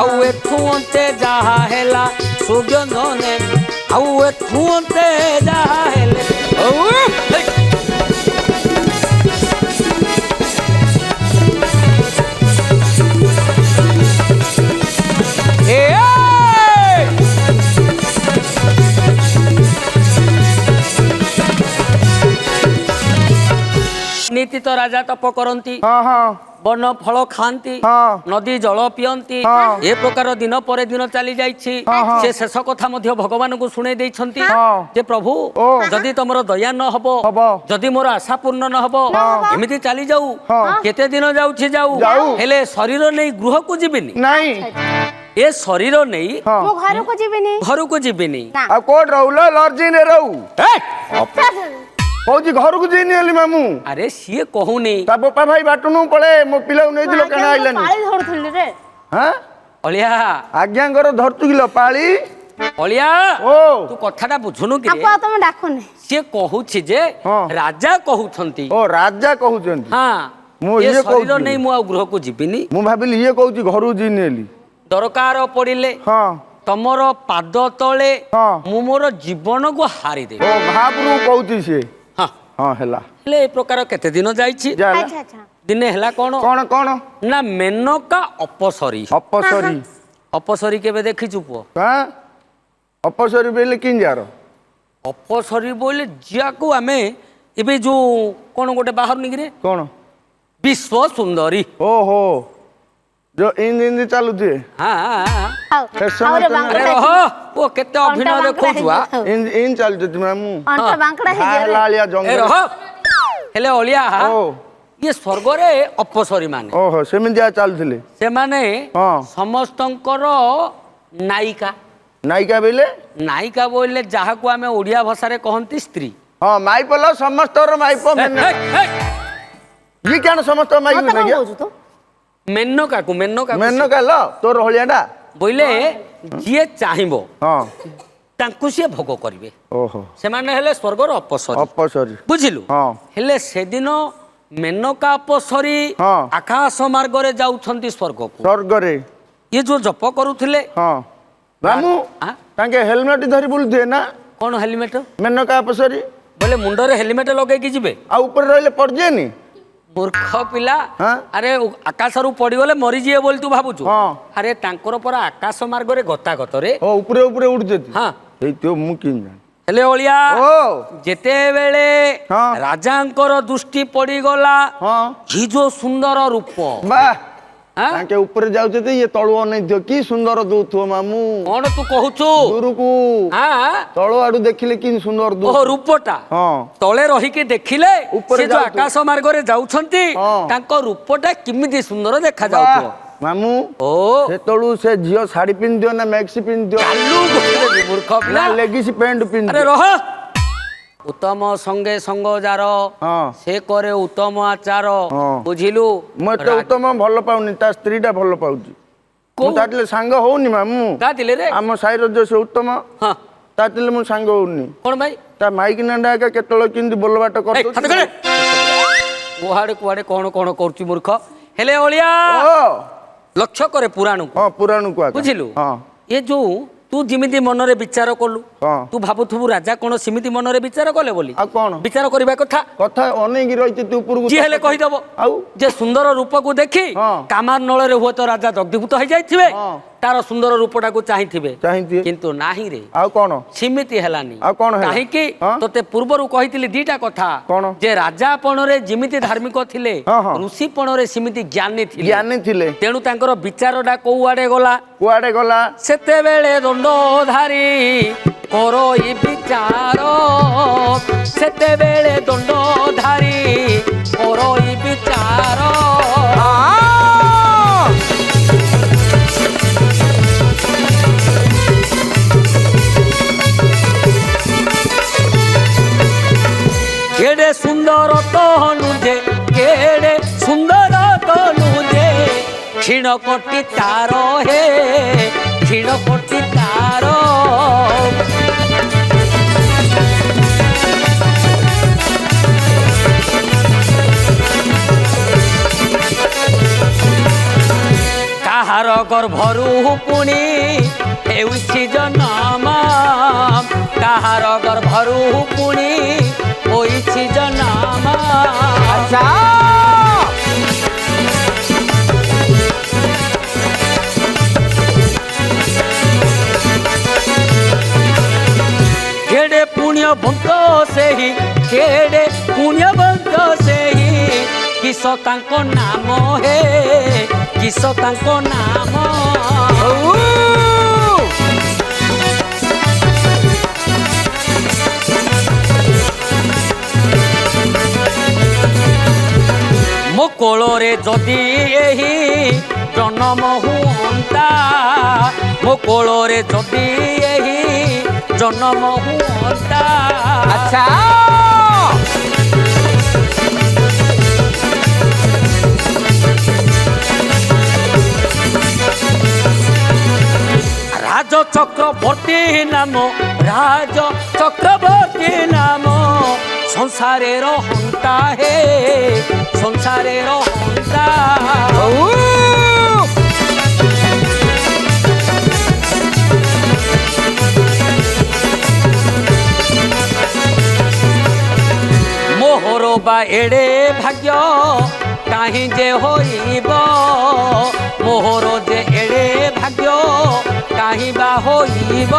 ଆଉ ଏଠୁ ଅନ୍ତେ ଯାହା ହେଲା ସୁଗନ୍ଧନେ ଆଉ ଏଠୁ ଅନ୍ତେ ଯାହା ହେଲେ नीति तो राजा तप करती ହଁ ହଁ बन फल खाती हाँ। नदी जल पियंती हाँ। ए प्रकार दिन पर दिन चली जाइछि हाँ। से शेष कथा मध्य भगवान को शुणे देइछंती हाँ। जे प्रभु ओ। जदि तमरो दया न हबो हबो। जदि मोर आशा पूर्ण न हबो एमिति चली जाऊ हाँ। केते दिन जाउछि जाऊ जाऊ। हेले शरीर नै गृह को जिबिनी ନାଇଁ ए शरीर नै ହଁ ମୁଁ ଘରକୁ ଯିବିନି घर को जिबिनी ନା ଆଉ କୋଉଠି ରହୁଲ ଲର୍ଜିନରେ ରହୁ କହୁଛି ଘରକୁ ଯାଇନି ହେଲି ମାମୁଁ अरे सीए कहूनी ତା ବୋପା ଭାଇ ବାଟୁନୁ ପଳେ ମୋ ପିଲାକୁ ନେଇଥିଲ କେଣା ଆଇଲାନି ପାଳି ଧରୁଥିଲି ରେ ହଁ अलिया ଆଜ୍ଞାଙ୍କର ଧରତୁ କିଲୋ ପାଳି अलिया ଓ तू कथाटा बुझुनु कि ଆପା ତମେ ଡାକୁନି ସିଏ କହୁଛି ଯେ ହଁ। ରାଜା କହୁଛନ୍ତି ଓ ରାଜା କହୁଛନ୍ତି ହଁ ମୁଁ ଏ ଇଏ ଶରୀର କହୁଛି। ନେଇ ମୁଁ ଆଉ ଗୃହକୁ ଯିବିନି ମୁଁ ଭାବିଲି ଇଏ କହୁଛି ଘରକୁ ଯାଇନି ହେଲି ଦରକାର ପଡ଼ିଲେ ହଁ ତମର ପାଦ ତଳେ ହଁ। ମୁଁ ମୋର ଜୀବନକୁ ହାରିଦେବି ଓ ଭାବରୁ କହୁଛି ସିଏ ହଁ ହଁ ହେଲା ହେଲେ ଏ ପ୍ରକାର କେତେ ଦିନ ଯାଇଛି ଯା ହେଲା। ଆଚ୍ଛା ଆଚ୍ଛା ଦିନେ ହେଲା କଣ କଣ କଣ ନା ମେନକା ଅପସରୀ ଅପସରୀ ଅପସରୀ କେବେ ଦେଖିଛୁ ପୁଅ ହଁ ଅପସରୀ ବେଲେ କିନ୍ ଯାର ଅପସରୀ ବୋଇଲେ ଯିଆକୁ ଆମେ ଏବେ ଯୋଉ କଣ ଗୋଟେ ବାହାରୁନି କିରେ କଣ ବିଶ୍ୱ ସୁନ୍ଦରୀ ଓହୋ ଯୋଉ ଇନ୍ଦି ଇନ୍ଦି ଚାଲୁଥିବେ ହଁ ହଉ ଫେସନ ଆଉରେ ତ ଆରେ ବାଙ୍କଡା ରହ ପୁଅ କେତେ ଅଭିନୟ ଅଣ୍ଟା ଦେଖଉଛୁ ଆ ବାଙ୍କଡା ଇନ୍ ଚାଲୁଛନ୍ତି ମାମୁଁ ଅଣ୍ଟା ବାଙ୍କଡା ଘା ହେଲା ହେଇଯିବ ଆଳିଆ ଏ ଜଙ୍ଗଲ ରହ ହେଲେ ଅଳିଆ ଓ ଇଏ ସ୍ୱର୍ଗରେ ଅପସରୀ ମାନେ ଓହୋ ସେମିତିଆ ଚାଲୁଥିଲେ ସେମାନେ ହଁ। ସମସ୍ତଙ୍କର ନାୟିକା ନାୟିକା ବେଲେ ନାୟିକା ବୋଇଲେ ଯାହାକୁ ଆମେ ଓଡ଼ିଆ ଭାଷାରେ କହନ୍ତି ସ୍ତ୍ରୀ ହଁ ମାଇପଲ ସମସ୍ତର ମାଇପ ଇଏ କେଣ ସମସ୍ତ ମାଇପ ମତେ କଣ ନାଇଁ କହୁଛୁ ତୁ ମେନକାକୁ ମେନକାକୁ ମେନ କାଲ ତୋର ହଳିଆଟା ବୋଇଲେ ଯିଏ ଚାହିଁବ ହଁ ତାଙ୍କୁ ସିଏ ଭୋଗ କରିବେ ଓହୋ ସେମାନେ ହେଲେ ସ୍ୱର୍ଗର ଅପସରୀ ଅପସରୀ ବୁଝିଲୁ ହଁ। ହେଲେ ସେଦିନ ମେନକା ଅପସରୀ ହଁ। ଆକାଶ ମାର୍ଗରେ ଯାଉଛନ୍ତି ସ୍ୱର୍ଗକୁ ସ୍ୱର୍ଗରେ ଇଏ ଯୋଉ ଜପ କରୁଥିଲେ ହଁ ମାମୁଁ ଆଁ? ତାଙ୍କେ ହେଲମେଟ ଧରି ବୁଲୁଥିବେ ନା କଣ ହେଲମେଟ ମେନକା ଅପସରୀ ବୋଲେ ମୁଣ୍ଡରେ ହେଲମେଟ ଲଗେଇକି ଯିବେ ଆଉ ଉପରେ ରହିଲେ ପଡିଯିବେନି ମୂର୍ଖ ପିଲା ହଁ। ଆରେ ଆକାଶରୁ ପଡିଗଲେ ମରିଯିବେ ବୋଲି ତୁ ଭାବୁଛୁ ହଁ। ଆରେ ତାଙ୍କର ପରା ଆକାଶ ମାର୍ଗରେ ଗତାଗତରେ ଓ ଉପରେ ଉପରେ ଉଡୁଛନ୍ତି ହଁ ହେଇଥିବ ମୁଁ କିନ୍ ଜାଣି ହେଲେ ଅଳିଆ ଓ ଯେତେବେଳେ ହଁ। ରାଜାଙ୍କର ଦୃଷ୍ଟି ପଡିଗଲା ହଁ କି ଯୋଉ ସୁନ୍ଦର ରୂପ ବା ଆଁ? ତାଙ୍କେ ଉପରେ ଯାଉଛନ୍ତି ଇଏ ତଳୁ ଅନେଇଥିବ କି ସୁନ୍ଦର ଦଉଥିବ ମାମୁଁ କଣ ତୁ କହୁଛୁ ଦୂରକୁ ଆଁ? ତଳ ଆଡୁ ଦେଖିଲେ କି ସୁନ୍ଦର ଓହୋ ଦଉ ରୂପଟା ହଁ ତଳେ ରହିକି ଦେଖିଲେ ଉପରେ ସେ ଯୋଉ ଯାଉଥିବ। ଆକାଶ ମାର୍ଗରେ ଯାଉଛନ୍ତି ହଁ। ତାଙ୍କ ରୂପଟା କେମିତି ସୁନ୍ଦର ଦେଖା ବା, ଯାଉଥିବ ମାମୁଁ ଓ ସେତେବେଳୁ ସେ ଝିଅ ଶାଢୀ ପିନ୍ଧିଥିବ ନା ମ୍ୟାକ୍ସି ପିନ୍ଧିଥିବ ଚାଲୁ ଗୋଟେ ମୂର୍ଖ ନା ପିଲା ଲେଗିସ୍ ପ୍ୟାଣ୍ଟ ଆରେ ପିନ୍ଧିଥିବ ରହ ଉତ୍ତମ ସଙ୍ଗେ ସଙ୍ଗ ଯାର ହଁ। ସେ କରେ ଉତ୍ତମ ଆଚାର ହଁ। ବୁଝିଲୁ ମୁଁ ଏତେ ଉତ୍ତମ ଭଲ ପାଉନି ତା ସ୍ତ୍ରୀଟା ଭଲ ପାଉଛି କୋଉ? ମୁଁ ତା ଥିଲେ ସାଙ୍ଗ ହଉନି ମାମୁଁ କା ଥିଲେ ରେ ଆମ ସାହିର ଯୋଉ ସେ ଉତ୍ତମ ହଁ ତା ଥିଲେ ମୁଁ ସାଙ୍ଗ ହଉନି କଣ ଭାଇ ତା ମାଇକି ନାଣ୍ଡା ଏକା କେତେବେଳେ କେମିତି ବୋଲ ବାଟ ଏଇ, ହାତ କରିଦଉଛି କରେ। କୁଆଡେ କୁଆଡେ କଣ କଣ କରୁଛି ମୂର୍ଖ ହେଲେ ଅଳିଆ ଓ ଲକ୍ଷ୍ୟ କରେ ପୁରାଣକୁ ହଁ ପୁରାଣକୁ ଆକା। ବୁଝିଲୁ ହଁ ଏ ଯୋଉ ତୁ ଯେମିତି ମନରେ ବିଚାର କଲୁ ହଁ। ତୁ ଭାବୁଥିବୁ ରାଜା କଣ ସେମିତି ମନରେ ବିଚାର କଲେ ବୋଲି ଆଉ କଣ ବିଚାର କରିବା କଥା କଥା ଅନେଇକି ରହିଛି ତୁ ଉପରକୁ ଯିଏ ହେଲେ କହିଦବ ଆଉ ଯେ ସୁନ୍ଦର ରୂପକୁ ଦେଖି ହଁ। କାମାର ନଳରେ ହୁଏତ ରାଜା ଦଗ୍ଧୀଭୂତ ହେଇଯାଇଥିବେ ହଁ। ତାର ସୁନ୍ଦର ରୂପଟାକୁ ଚାହିଁଥିବେ ଚାହିଁଥିବେ। କିନ୍ତୁ ନାହିଁ ରେ ଆଉ କଣ ସେମିତି ହେଲାନି ଆଉ କଣ ହେଲା? କାହିଁକି ହଁ? ତତେ ପୂର୍ବରୁ କହିଥିଲି ଦିଟା କଥା କଣ? ଯେ ରାଜାପଣରେ ଯେମିତି ଧାର୍ମିକ ଥିଲେ ହଁ, ହଁ। ଋଷିପଣରେ ସେମିତି ଜ୍ଞାନୀ ଥିଲେ ଜ୍ଞାନୀ ଥିଲେ ତେଣୁ ତାଙ୍କର ବିଚାରଟା କୋଉ ଆଡେ ଗଲା କୁଆଡେ ଗଲା ସେତେବେଳେ ଦଣ୍ଡଧାରୀ କରଇ ବିଚାର ସେତେବେଳେ ଦଣ୍ଡଧାରୀ କରଇ ବିଚାର କେଡେ ସୁନ୍ଦର ତନୁ ଯେ କେଡେ क्षीण कोटि तार हे क्षीण कोटि तार काहार गर्भरू पुणी हेउछि जन्म काहार गर्भरू पुणी होइछि जन्म अच्छा केड़े पुण्यवंत सेही केड़े पुण्यवंत सेही किस तांको नाम हे किस तांको नाम मो कोलोरे जदि एही जन्म हुअंता मो कोलोरे जदि एही जन्म हुअंता अच्छा राज चक्रवर्ती नाम राज चक्रवर्ती नाम संसारे हंता हे संसारे हंता मोहर बा एड़े भाग्य काहीं जे होइब मोहर जे एड़े भाग्य काहीं बा होइब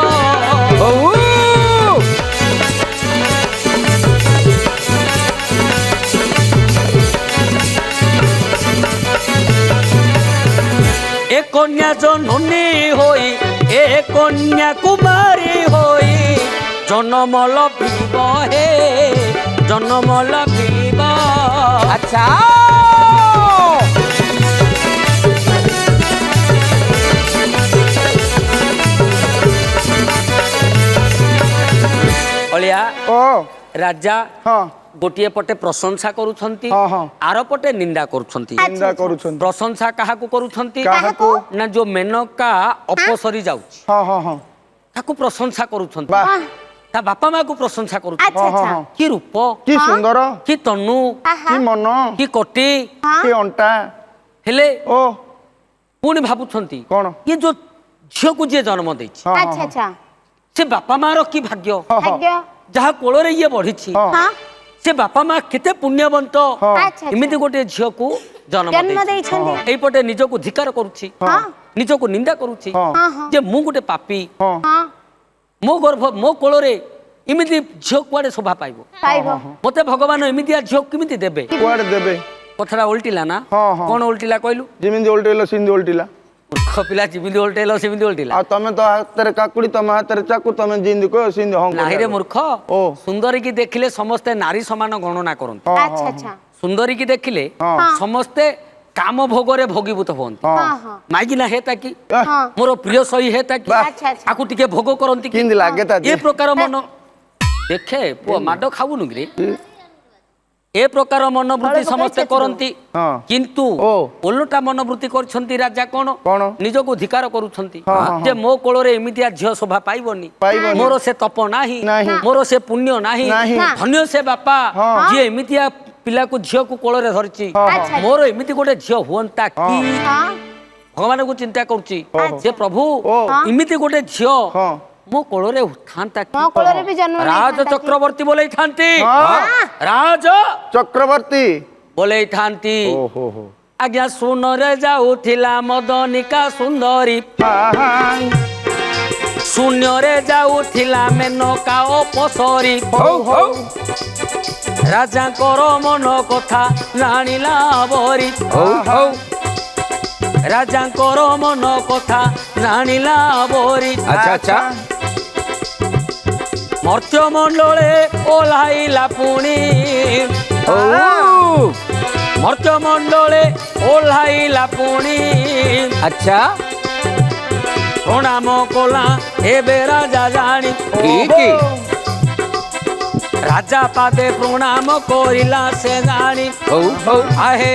ए कन्या जननी होई ए कन्या कुमारी होई जन्म लभिब हे जन्म लभिब अच्छा अलिया ओ राजा हाँ गोटे पटे प्रशंसा करुछंती हाँ, हाँ। आर पटे निंदा करुछंती निंदा करूछन प्रशंसा काहाकू करुछंती काहाकू ना जो मेनका अपसरी जाउछि हाँ हाँ हाँ ताकू प्रशंसा करुछंती वाह ता बापा माँ को प्रशंसा करुछंती अच्छा हाँ, हाँ, अच्छा हाँ। कि रूप कि सुंदर कि तनु कि मन कि कोटी कि अंटा हेले ओ पुणी भाबुछंती कौन ये जो झियो को जे जन्म देछि हाँ अच्छा अच्छा से बापा माँ रो कि भाग्य हाँ हाँ भाग्य जहाँ कोଳରେ ये बढ़िछि हाँ हाँ से बापा माँ केते पुण्यवंत हाँ अच्छा एमिति गोटे झियो को जन्म जन्म देछि देइछन्ती एई पटे निजको धिकार करुछि हाँ निजको निंदा करुछि हाँ हाँ हाँ जे मु गोटे पापी हाँ हाँ मो गर्भ मो कोଳରେ इमिति झियो कुआडे शोभा पाइबो पाइबो मते भगवान इमितिया झियो किमिति देबे कुआड़े देबे कथरा उल्टिला ना हाँ, हाँ। कोन उल्टिला कहलु जिमिंदी उल्टेला सिंधी उल्टिला मूर्ख पिला जिमिति उल्टेलो सेमिति उल्टिला आ तमे तो हाତରେ काकुड़ी तमे हाତରେ चाकू तमे जिंदी को सिंधी हंग नाही रे मूर्ख ओ सुंदरी की देखिले समस्ते नारी समान गणना करंती हाँ अच्छा अच्छा सुंदरी की देखिले हाँ। समस्ते काम भोगरे भोगीभूत होती हाँ हाँ हाँ मागिना हे ताकि हाँ मोर प्रिय सही हे ताकि अच्छा अच्छा आकु टिके भोग करंती कि किंदी लागे ता ए प्रकार मन देखे पुआ माडो खाबुनु कि रे ए प्रकार मनोवृत्ति समस्ते करंती हाँ। किंतु ओ। ओलटा मनोवृत्ति करछंती राजा कोन कोन निजको धिकार करूछंती हाँ, हाँ, जे मो कोଳରେ एमितिया झियो शोभा पाइबनी पाइबनी। मोर से तप नाही नाही। मोर से पुण्य नाही नाही। धन्य से बापा हाँ। जे एमितिया पिला को झियो को कोଳରେ धरछि हाँ, हाँ। मोर एमिति गोटे झियो हुअंता कि हाँ भगवान को चिंता करूछि हाँ। जे प्रभु ओ। इमिति गोटे झियो हाँ मो कोଳରେ थांता कि ମୋ କୋଳରେ ବି ଜନ୍ମ राज ନେଇଥାନ୍ତା କି? चक्रवर्ती बोले थांती हाँ। राज चक्रवर्ती बोले थांती ओ हो आज्ञा सुन रे जाउथिला मदनिका सुंदरी हाँ हाँ शून्य रे जाउथिला मेनका अपसरी हौ हौ राजांकर मन कथा जानिला बरी हौ हौ राजांकर मन कथा जानिला बरी अच्छा अच्छा मर्त्य मंडले ओल्हाइला पुणी ओ मर्त्य मंडले ओल्हाइला पुणी अच्छा प्रणाम कला एबे राजा जानी की राजा पादे प्रणाम करिला से जानी ହଉ ହଉ आहे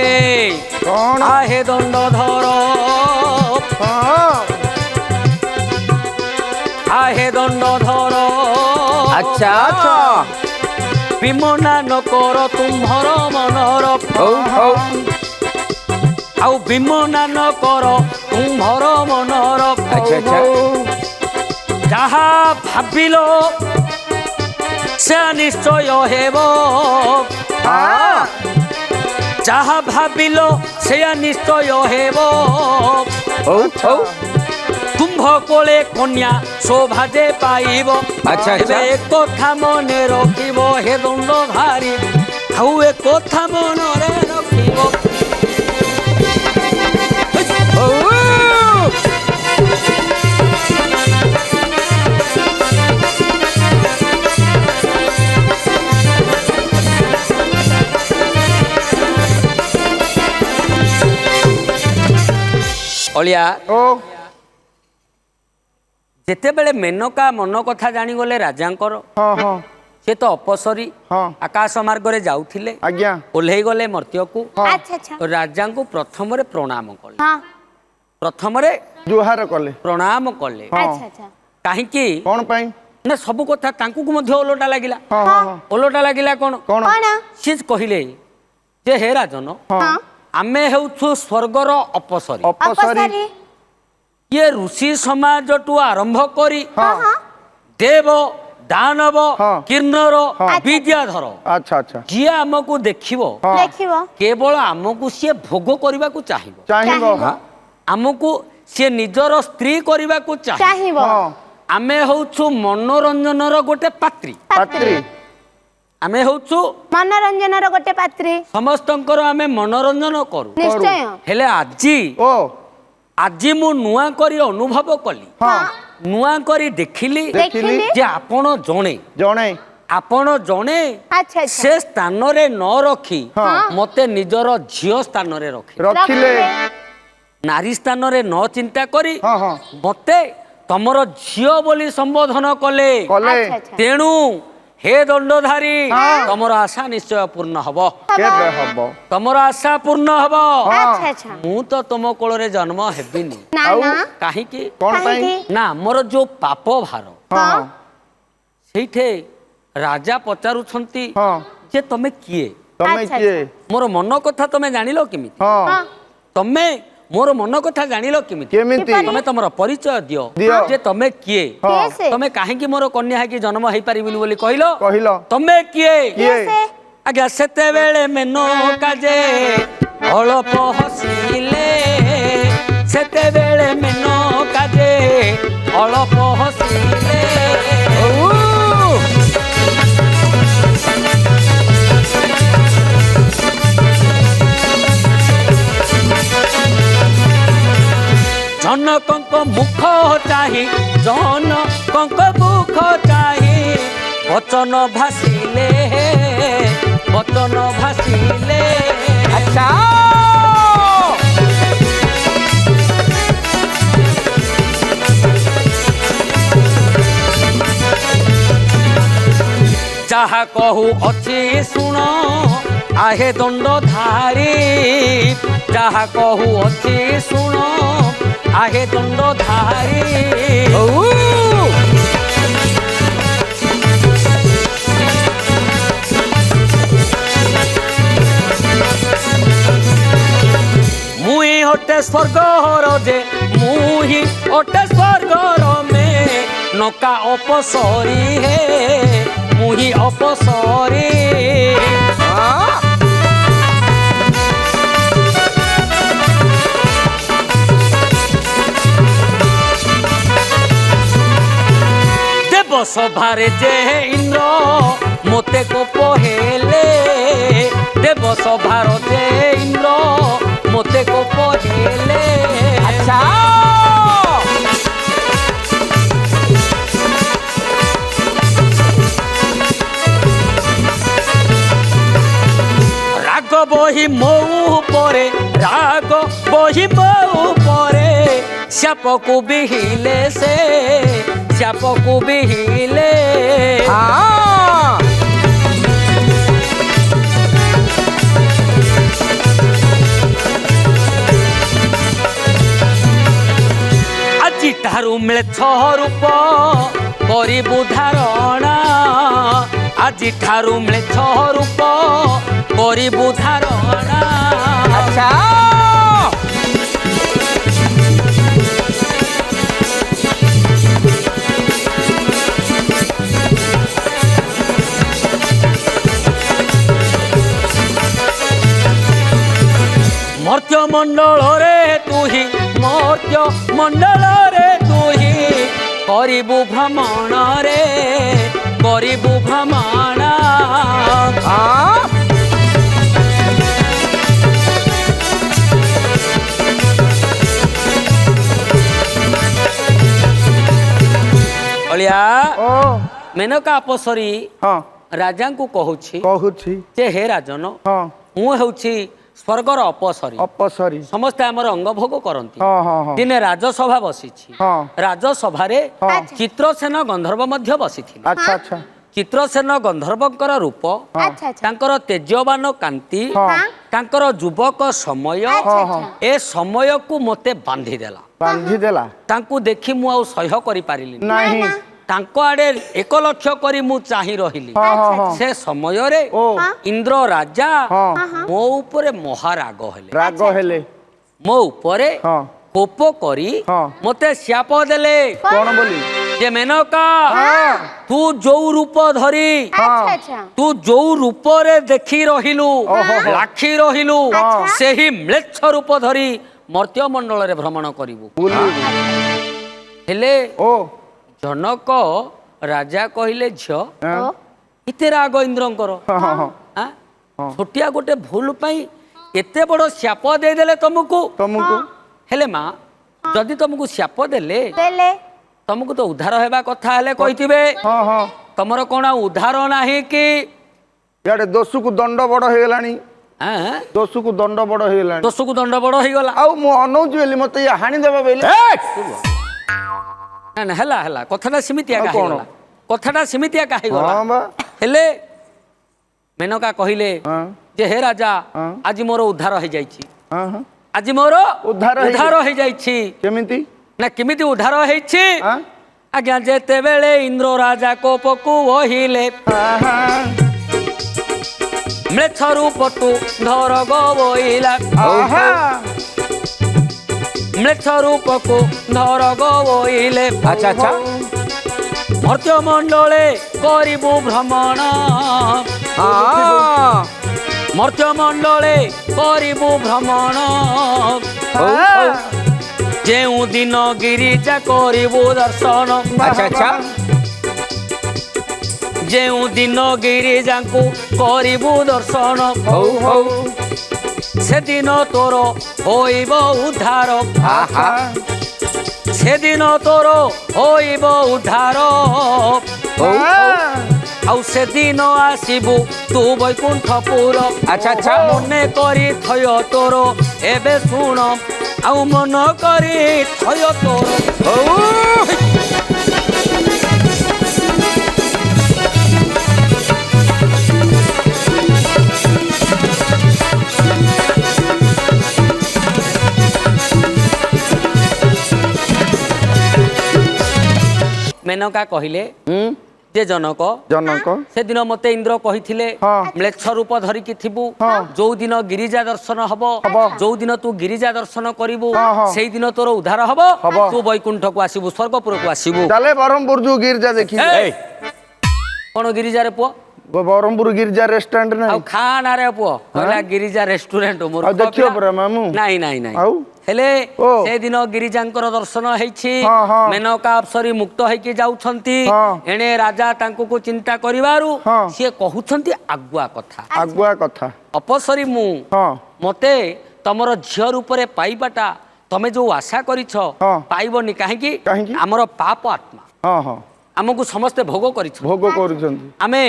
କ'ଣ आहे दंडधर ହଁ आहे दंडधर ଆଚ୍ଛା ଆଚ୍ଛା विमना न कर तुम्हर मनर ହଉ ହଉ आउ विमना न कर तुम्हर मनर ଆଚ୍ଛା ଆଚ୍ଛା जहा भाबिलो से निश्चय हेब ହଁ जहा भाबिलो से निश्चय हेब ହଉ ହଉ कुंभ कोले कन्या शोभाजे पाइब अच्छा, अच्छा। एबे कथा मने रखिब हे दंडधारी आउ ए कथा मनरे रखिब अलिया ଓ जेतेबेले मेनका मन कथा जानिगले राजांकर ହଁ ହଁ से तो अपसरी ହଁ आकाश मार्गरे जाउथिले ଆଜ୍ଞା ओल्हेई गले मर्त्यकु ହଁ अच्छा अच्छा तो राजांकु प्रथमरे प्रणाम कले हाँ प्रथमरे ଜୁହାର କଲେ प्रणाम कले ହଁ अच्छा अच्छा काहींकि କ'ଣ ପାଇଁ ना सब कथा तांकु को मध्य ओलोटा लागिला ହଁ ହଁ ହଁ ओलोटा लागिला कोन କ'ଣ कौन से कहिले जे हे राजन ହଁ हाँ आमे हेउछु स्वर्गर अपसरी ଅପସରୀ अपसरी ये ऋषि समाज टू आरंभ करी ହଁ हाँ देव दानव हाँ। किन्नर हाँ। विद्याधर ଆଚ୍ଛା ଆଚ୍ଛା जी आमको देखिबो ହଁ देखिबो केवल आमको सी भोग करने को चाहिए ଚାହିଁବ ଚାହିଁବ। आमको सी निजर स्त्री करने को चाहिए चाहिबो ହଁ आमे होउछु मनोरंजनर गोटे पात्री ପାତ୍ରୀ आमे होउछु मनोरंजन गोटे पात्री समस्तंकर आमे मनोरंजन करू निश्चय हेले आजी ଓ आजी मु नुआ करी अनुभव कली ହଁ नुआ करी देखिली देखिली जे आपण जणे ଜଣେ आपण जणे अच्छा अच्छा से स्थान रे न रखी हाँ। मते निजर झियो स्थान रे रखी ରଖିଲେ नारी स्थान रे न चिंता करी ହଁ ହଁ मते तमर झियो बोली संबोधन कले କଲେ अच्छा अच्छा तेणु हे दंडधारी हाँ। तमर आशा निश्चय पूर्ण हब କେବେ ହବ तमर आशा पूर्ण हब अच्छा अच्छा मु तो तुम कोଳରେ जन्म हेबिनी ना ଆଉ ना काहीकि କ'ଣ ପାଇଁ काहेकि? ना मोर जो पाप भार ହଁ हाँ। ସେଇଠେ ରାଜା ପଚାରୁଛନ୍ତି ହଁ ଯେ ତମେ କିଏ ତମେ ଆଚ୍ଛା, କିଏ ମୋର ମନ କଥା ତମେ ଜାଣିଲ କେମିତି ହଁ हाँ ତମେ ମୋର ମନ କଥା ଜାଣିଲ କେମିତି କେମିତି ତମେ ତମର ପରିଚୟ ଦିଅ ଦିଅ। ଯେ ତମେ କିଏ ହଁ कैसे ତମେ କାହିଁକି ମୋର କନ୍ୟା ହେଇକି ଜନ୍ମ ହେଇପାରିବିନି ବୋଲି କହିଲ କହିଲ ତମେ କିଏ କିଏ कैसे ଆଜ୍ଞା ସେତେବେଳେ ମେନକା ଯେ ଅଳପ ହସିଲେ ସେତେବେଳେ ମେନକା ଯେ ଅଳପ ହସିଲେ जनकଙ୍କ मुख चाही जनकଙ୍କ मुख चाही वचन भासिले वचन भासिले ଆଚ୍ଛା ଯାହା କହୁ ଅଛି ଶୁଣ आहे दंडधारी ଯାହା କହୁ ଅଛି ଶୁଣ आहे दंडधारी मुई होटे स्वर्गर जे मुही होटे स्वर्गर में नका अपसरी हे मुही अपसरी देव सभारे जे इंद्र मोते को पहेले देव सभार जे इंद्र मोते को पहेले अच्छा राग बही मो परे राग बही मो परे श्याप को बिहिले से श्याप को बिहिले हाँ ଆଜିଠାରୁ ମିଳେ ଛଅ ରୂପ କରିବୁ ଧାରଣା ଆଜିଠାରୁ ମିଳେ ଛଅ ରୂପ କରିବୁ ଧାରଣା ଆଚ୍ଛା ମର୍ତ୍ତ୍ୟ ମଣ୍ଡଳରେ ତୁହି ମର୍ତ୍ତ୍ୟ ମଣ୍ଡଳରେ ତୁହି କରିବୁ ଭ୍ରମଣରେ କରିବୁ ଭ୍ରମଣ ଅଳିଆ ଓ ମେନକା ଅପସରୀ ହଁ ରାଜାଙ୍କୁ କହୁଛି କହୁଛି ଯେ ହେ ରାଜନ ହଁ ମୁଁ ହେଉଛି ସ୍ୱର୍ଗର ଅପସରୀ ଅପସରୀ ସମସ୍ତେ ଆମର ଅଙ୍ଗଭୋଗ କରନ୍ତି ହଁ ହଁ ହଁ ଦିନେ ରାଜସଭା ବସିଛି ହଁ ରାଜସଭାରେ ହଁ। ଚିତ୍ରସେନ ଗନ୍ଧର୍ବ ମଧ୍ୟ ବସିଥିଲେ ଆଚ୍ଛା ଆଚ୍ଛା ଚିତ୍ରସେନ ଗନ୍ଧର୍ବଙ୍କର ରୂପ ଆଚ୍ଛା ଆଚ୍ଛା ତାଙ୍କର ତେଜବାନ କାନ୍ତି ହଁ ତାଙ୍କର ଯୁବକ ସମୟ ଆଚ୍ଛା ଆଚ୍ଛା ଏ ସମୟକୁ ମୋତେ ବାନ୍ଧିଦେଲା ବାନ୍ଧିଦେଲା ତାଙ୍କୁ ଦେଖି ମୁଁ ଆଉ ସହ୍ୟ କରିପାରିଲିନି ନାହିଁ ତାଙ୍କ ଆଡେ 1 ଲକ୍ଷ କରି ମୁଁ ଚାହିଁ ରହିଲି ହଁ ହଁ ହଁ ସେ ସମୟରେ ଓ ଇନ୍ଦ୍ର ରାଜା ହଁ ମୋ ଉପରେ ମହାରାଗ ହେଲେ ରାଗ ହେଲେ ମୋ ଉପରେ ହଁ କୋପ କରି ହଁ। ମୋତେ ଶ୍ୟାପ ଦେଲେ କଣ ବୋଲି ଯେ ମେନକା ହଁ ତୁ ଯୋଉ ରୂପ ଧରି ଆଚ୍ଛା ଆଚ୍ଛା ତୁ ଯୋଉ ରୂପରେ ଦେଖି ରହିଲୁ ଓହୋ। ଲାଖି ରହିଲୁ ଆଚ୍ଛା। ସେହି ମ୍ଲେଚ୍ଛ ରୂପ ଧରି ମର୍ତ୍ତ୍ୟ ମଣ୍ଡଳରେ ଭ୍ରମଣ କରିବୁ ବୁଲିବୁ ହେଲେ ଓ ଜନକ ରାଜା କହିଲେ ଝିଅ ହଁ ଓ ଏତେ ରାଗ ଇନ୍ଦ୍ରଙ୍କର ହଁ ହଁ ଆଁ? ଛୋଟିଆ ଗୋଟେ ଭୁଲ ପାଇଁ ଏତେ ବଡ଼ ଶ୍ୟାପ ଦେଇଦେଲେ ତମକୁ ତମକୁ ହେଲେ ମା ଯଦି ତମକୁ ଶ୍ୟାପ ଦେଲେ ଦେଲେ ତମକୁ ତ ଉଦ୍ଧାର ହେବା କଥା ହେଲେ କହିଥିବେ ହଁ ହଁ ତମର କଣ ଆଉ ଉଦ୍ଧାର ନାହିଁ କି ଇଆଡେ ଦୋଷକୁ ଦଣ୍ଡ ବଡ ହେଇଗଲାଣି ଆଁ? ଦୋଷକୁ ଦଣ୍ଡ ବଡ ହେଇଗଲାଣି ଦୋଷକୁ ଦଣ୍ଡ ବଡ଼ ହେଇଗଲା ଆଉ ମୁଁ ଅନଉଛି ବୋଲି ମତେ ଇଏ ହାଣିଦେବ ବୋଲି ନା ନା ହେଲା ହେଲା କଥାଟା ସେମିତି ଆଉ ଏକା କଣ? ହେଇଗଲା କଥାଟା ସେମିତି ଏକା ହେଇଗଲା ହଁ ବା ହେଲେ ମେନକା କହିଲେ ହଁ ଯେ ହେ ରାଜା ହଁ। ଆଜି ମୋର ଉଦ୍ଧାର ହେଇଯାଇଛି ହଁ ହଁ ଆଜି ମୋର ଉଦ୍ଧାର ହେଇଯାଇଛି କେମିତି ନା କେମିତି ଉଦ୍ଧାର ହେଇଛି ଆଁ? ଆଜ୍ଞା ଯେତେବେଳେ ଇନ୍ଦ୍ର ରାଜା କୋପକୁ ଓହିଲେ ଆହା, ମ୍ଲେଚ୍ଛ ରୂପଟୁ ଧର ଗୋଇଲା ଆହା, ମ୍ଲେଚ୍ଛ ରୂପକୁ ଧର ଗୋଇଲେ ଆଚ୍ଛା ଆଚ୍ଛା ମର୍ତ୍ତ୍ୟ ମଣ୍ଡଳେ କରିବୁ ଭ୍ରମଣ ମର୍ତ୍ତ୍ୟ ମଣ୍ଡଳେ କରିବୁ ଭ୍ରମଣ ଆହା, ଯେଉଁ ଦିନ ଗିରିଜା କରିବୁ ଦର୍ଶନ ଆଚ୍ଛା ଆଚ୍ଛା ଯେଉଁ ଦିନ ଗିରିଜାଙ୍କୁ କରିବୁ ଦର୍ଶନ ହଉ ହଉ ସେଦିନ ତୋର ହୋଇବ ଉଦ୍ଧାର ଆହା ସେଦିନ ତୋର ହୋଇବ ଉଦ୍ଧାର ଆଉ ସେଦିନ ଆସିବୁ ତୁ ବୈକୁଣ୍ଠପୁର ଆଚ୍ଛା ଆଚ୍ଛା ମନେ କରି ଥୟ ତୋର ଏବେ ଶୁଣ ଆଉ ମନ କରି ଥୟ ତୋର ମେନକା କହିଲେ ଯେ ଜନକ ଜନକ ସେଦିନ ମତେ ଇନ୍ଦ୍ର କହିଥିଲେ ହଁ। ମ୍ଲେଚ୍ଛ ରୂପ ଧରିକି ଥିବୁ ହଁ। ଯୋଉ ଦିନ ଗିରିଜା ଦର୍ଶନ ହବ ଯୋଉ ଦିନ ତୁ ଗିରିଜା ଦର୍ଶନ କରିବୁ ହଁ, ହଁ। ସେଇ ଦିନ ତୋର ଉଦ୍ଧାର ହବ ହବ। ତୁ ବୈକୁଣ୍ଠକୁ ଆସିବୁ ସ୍ୱର୍ଗପୁରକୁ ଆସିବୁ ଚାଲେ ବ୍ରହ୍ମପୁର ଯୋଉ ଗିର୍ଜା ଦେଖି ଏଇ! କଣ ଗିରିଜାରେ ପୁଅ ବ୍ରହ୍ମପୁର ଗିର୍ଜା ରେଷ୍ଟୁରାଣ୍ଟ ଆଉ ନାହିଁ ଖାନାରେ ପୁଅ କହିଲା ଗିରିଜା ରେଷ୍ଟୁରାଣ୍ଟ ଆଉ ଦେଖିବ ପରା ମାମୁଁ ନାଇଁ ନାଇଁ ନାଇଁ ଆଉ ହେଲେ ଓ। ସେଦିନ ଗିରିଜାଙ୍କର ଦର୍ଶନ ହେଇଛି ହଁ, ହଁ। ମେନକା ଅପ୍ସରୀ ମୁକ୍ତ ହେଇକି ଯାଉଛନ୍ତି ହଁ। ଏଣେ ରାଜା ତାଙ୍କୁ ଚିନ୍ତା କରିବାରୁ ହଁ। ସିଏ କହୁଛନ୍ତି ଆଗୁଆ କଥା ଆଗୁଆ କଥା ଅପସରୀ ମୁଁ ହଁ ମତେ ତମର ଝିଅ ରୂପରେ ପାଇବାଟା ତମେ ଯୋଉ ଆଶା କରିଛ ହଁ। ପାଇବନି କାହିଁକି କାହିଁକି? ଆମର ପାପ ଆତ୍ମା ହଁ ହଁ ଆମକୁ ସମସ୍ତେ ଭୋଗ କରିଛୁ ଭୋଗ କରୁଛନ୍ତି ଆମେ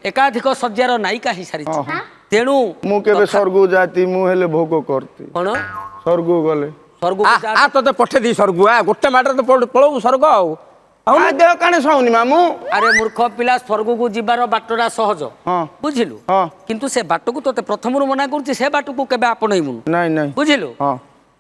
ଏକାଧିକ ଶଯ୍ୟାର ନାୟିକା ହେଇସାରିଛୁ ହଁ। ତେଣୁ ମୁଁ କେବେ ସ୍ୱର୍ଗକୁ ଯାତି ମୁଁ ହେଲେ ଭୋଗ କରତି କଣ ସ୍ୱର୍ଗକୁ ଗଲେ ସ୍ୱର୍ଗକୁ ଆ ତତେ ପଠେଇ ଦେଇ ସ୍ୱର୍ଗ ଗୋଟେ ମାଟରେ ତ ପଳଉ ସ୍ୱର୍ଗ ଆଉ ଆଉ ଦେହ କାଣେ ସଉନି ମାମୁଁ ଆରେ ମୂର୍ଖ ପିଲା ସ୍ୱର୍ଗକୁ ଯିବାର ବାଟଟା ସହଜ ହଁ ବୁଝିଲୁ ହଁ କିନ୍ତୁ ସେ ବାଟକୁ ତତେ ପ୍ରଥମରୁ ମନା କରୁଛି ସେ ବାଟକୁ କେବେ ଆପଣେଇବୁନୁ ନାଇଁ ନାଇଁ ବୁଝିଲୁ ହଁ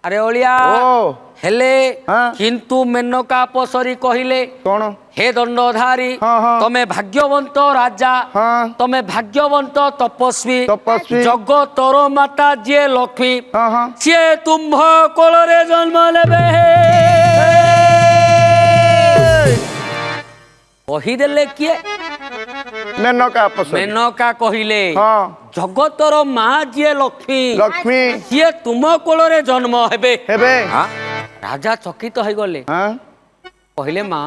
ଆରେ ଅଳିଆ ଓ ହେଲେ ହଁ। କିନ୍ତୁ ମେନକା ପସରି କହିଲେ କଣ ହେ ଦଣ୍ଡଧାରୀ ହଁ, ହଁ। ତମେ ଭାଗ୍ୟବନ୍ତ ରାଜା ହଁ। ତମେ ଭାଗ୍ୟବନ୍ତ ତପସ୍ୱୀ ତପସ୍ୱୀ। ଜଗତର ମାତା ଯିଏ ଲକ୍ଷ୍ମୀ ହଁ ହଁ ସିଏ ତୁମ୍ଭ କୋଳରେ ଜନ୍ମ ନେବେ କହିଦେଲେ କିଏ ମେନକା ଅପସରୀ ମେନକା କହିଲେ ହଁ ଜଗତର ମା ଯିଏ ଲକ୍ଷ୍ମୀ ଲକ୍ଷ୍ମୀ ସିଏ ତୁମ କୋଳରେ ଜନ୍ମ ହେବେ ହେବେ ରାଜା ଚକିତ ହେଇଗଲେ ହଁ କହିଲେ ମା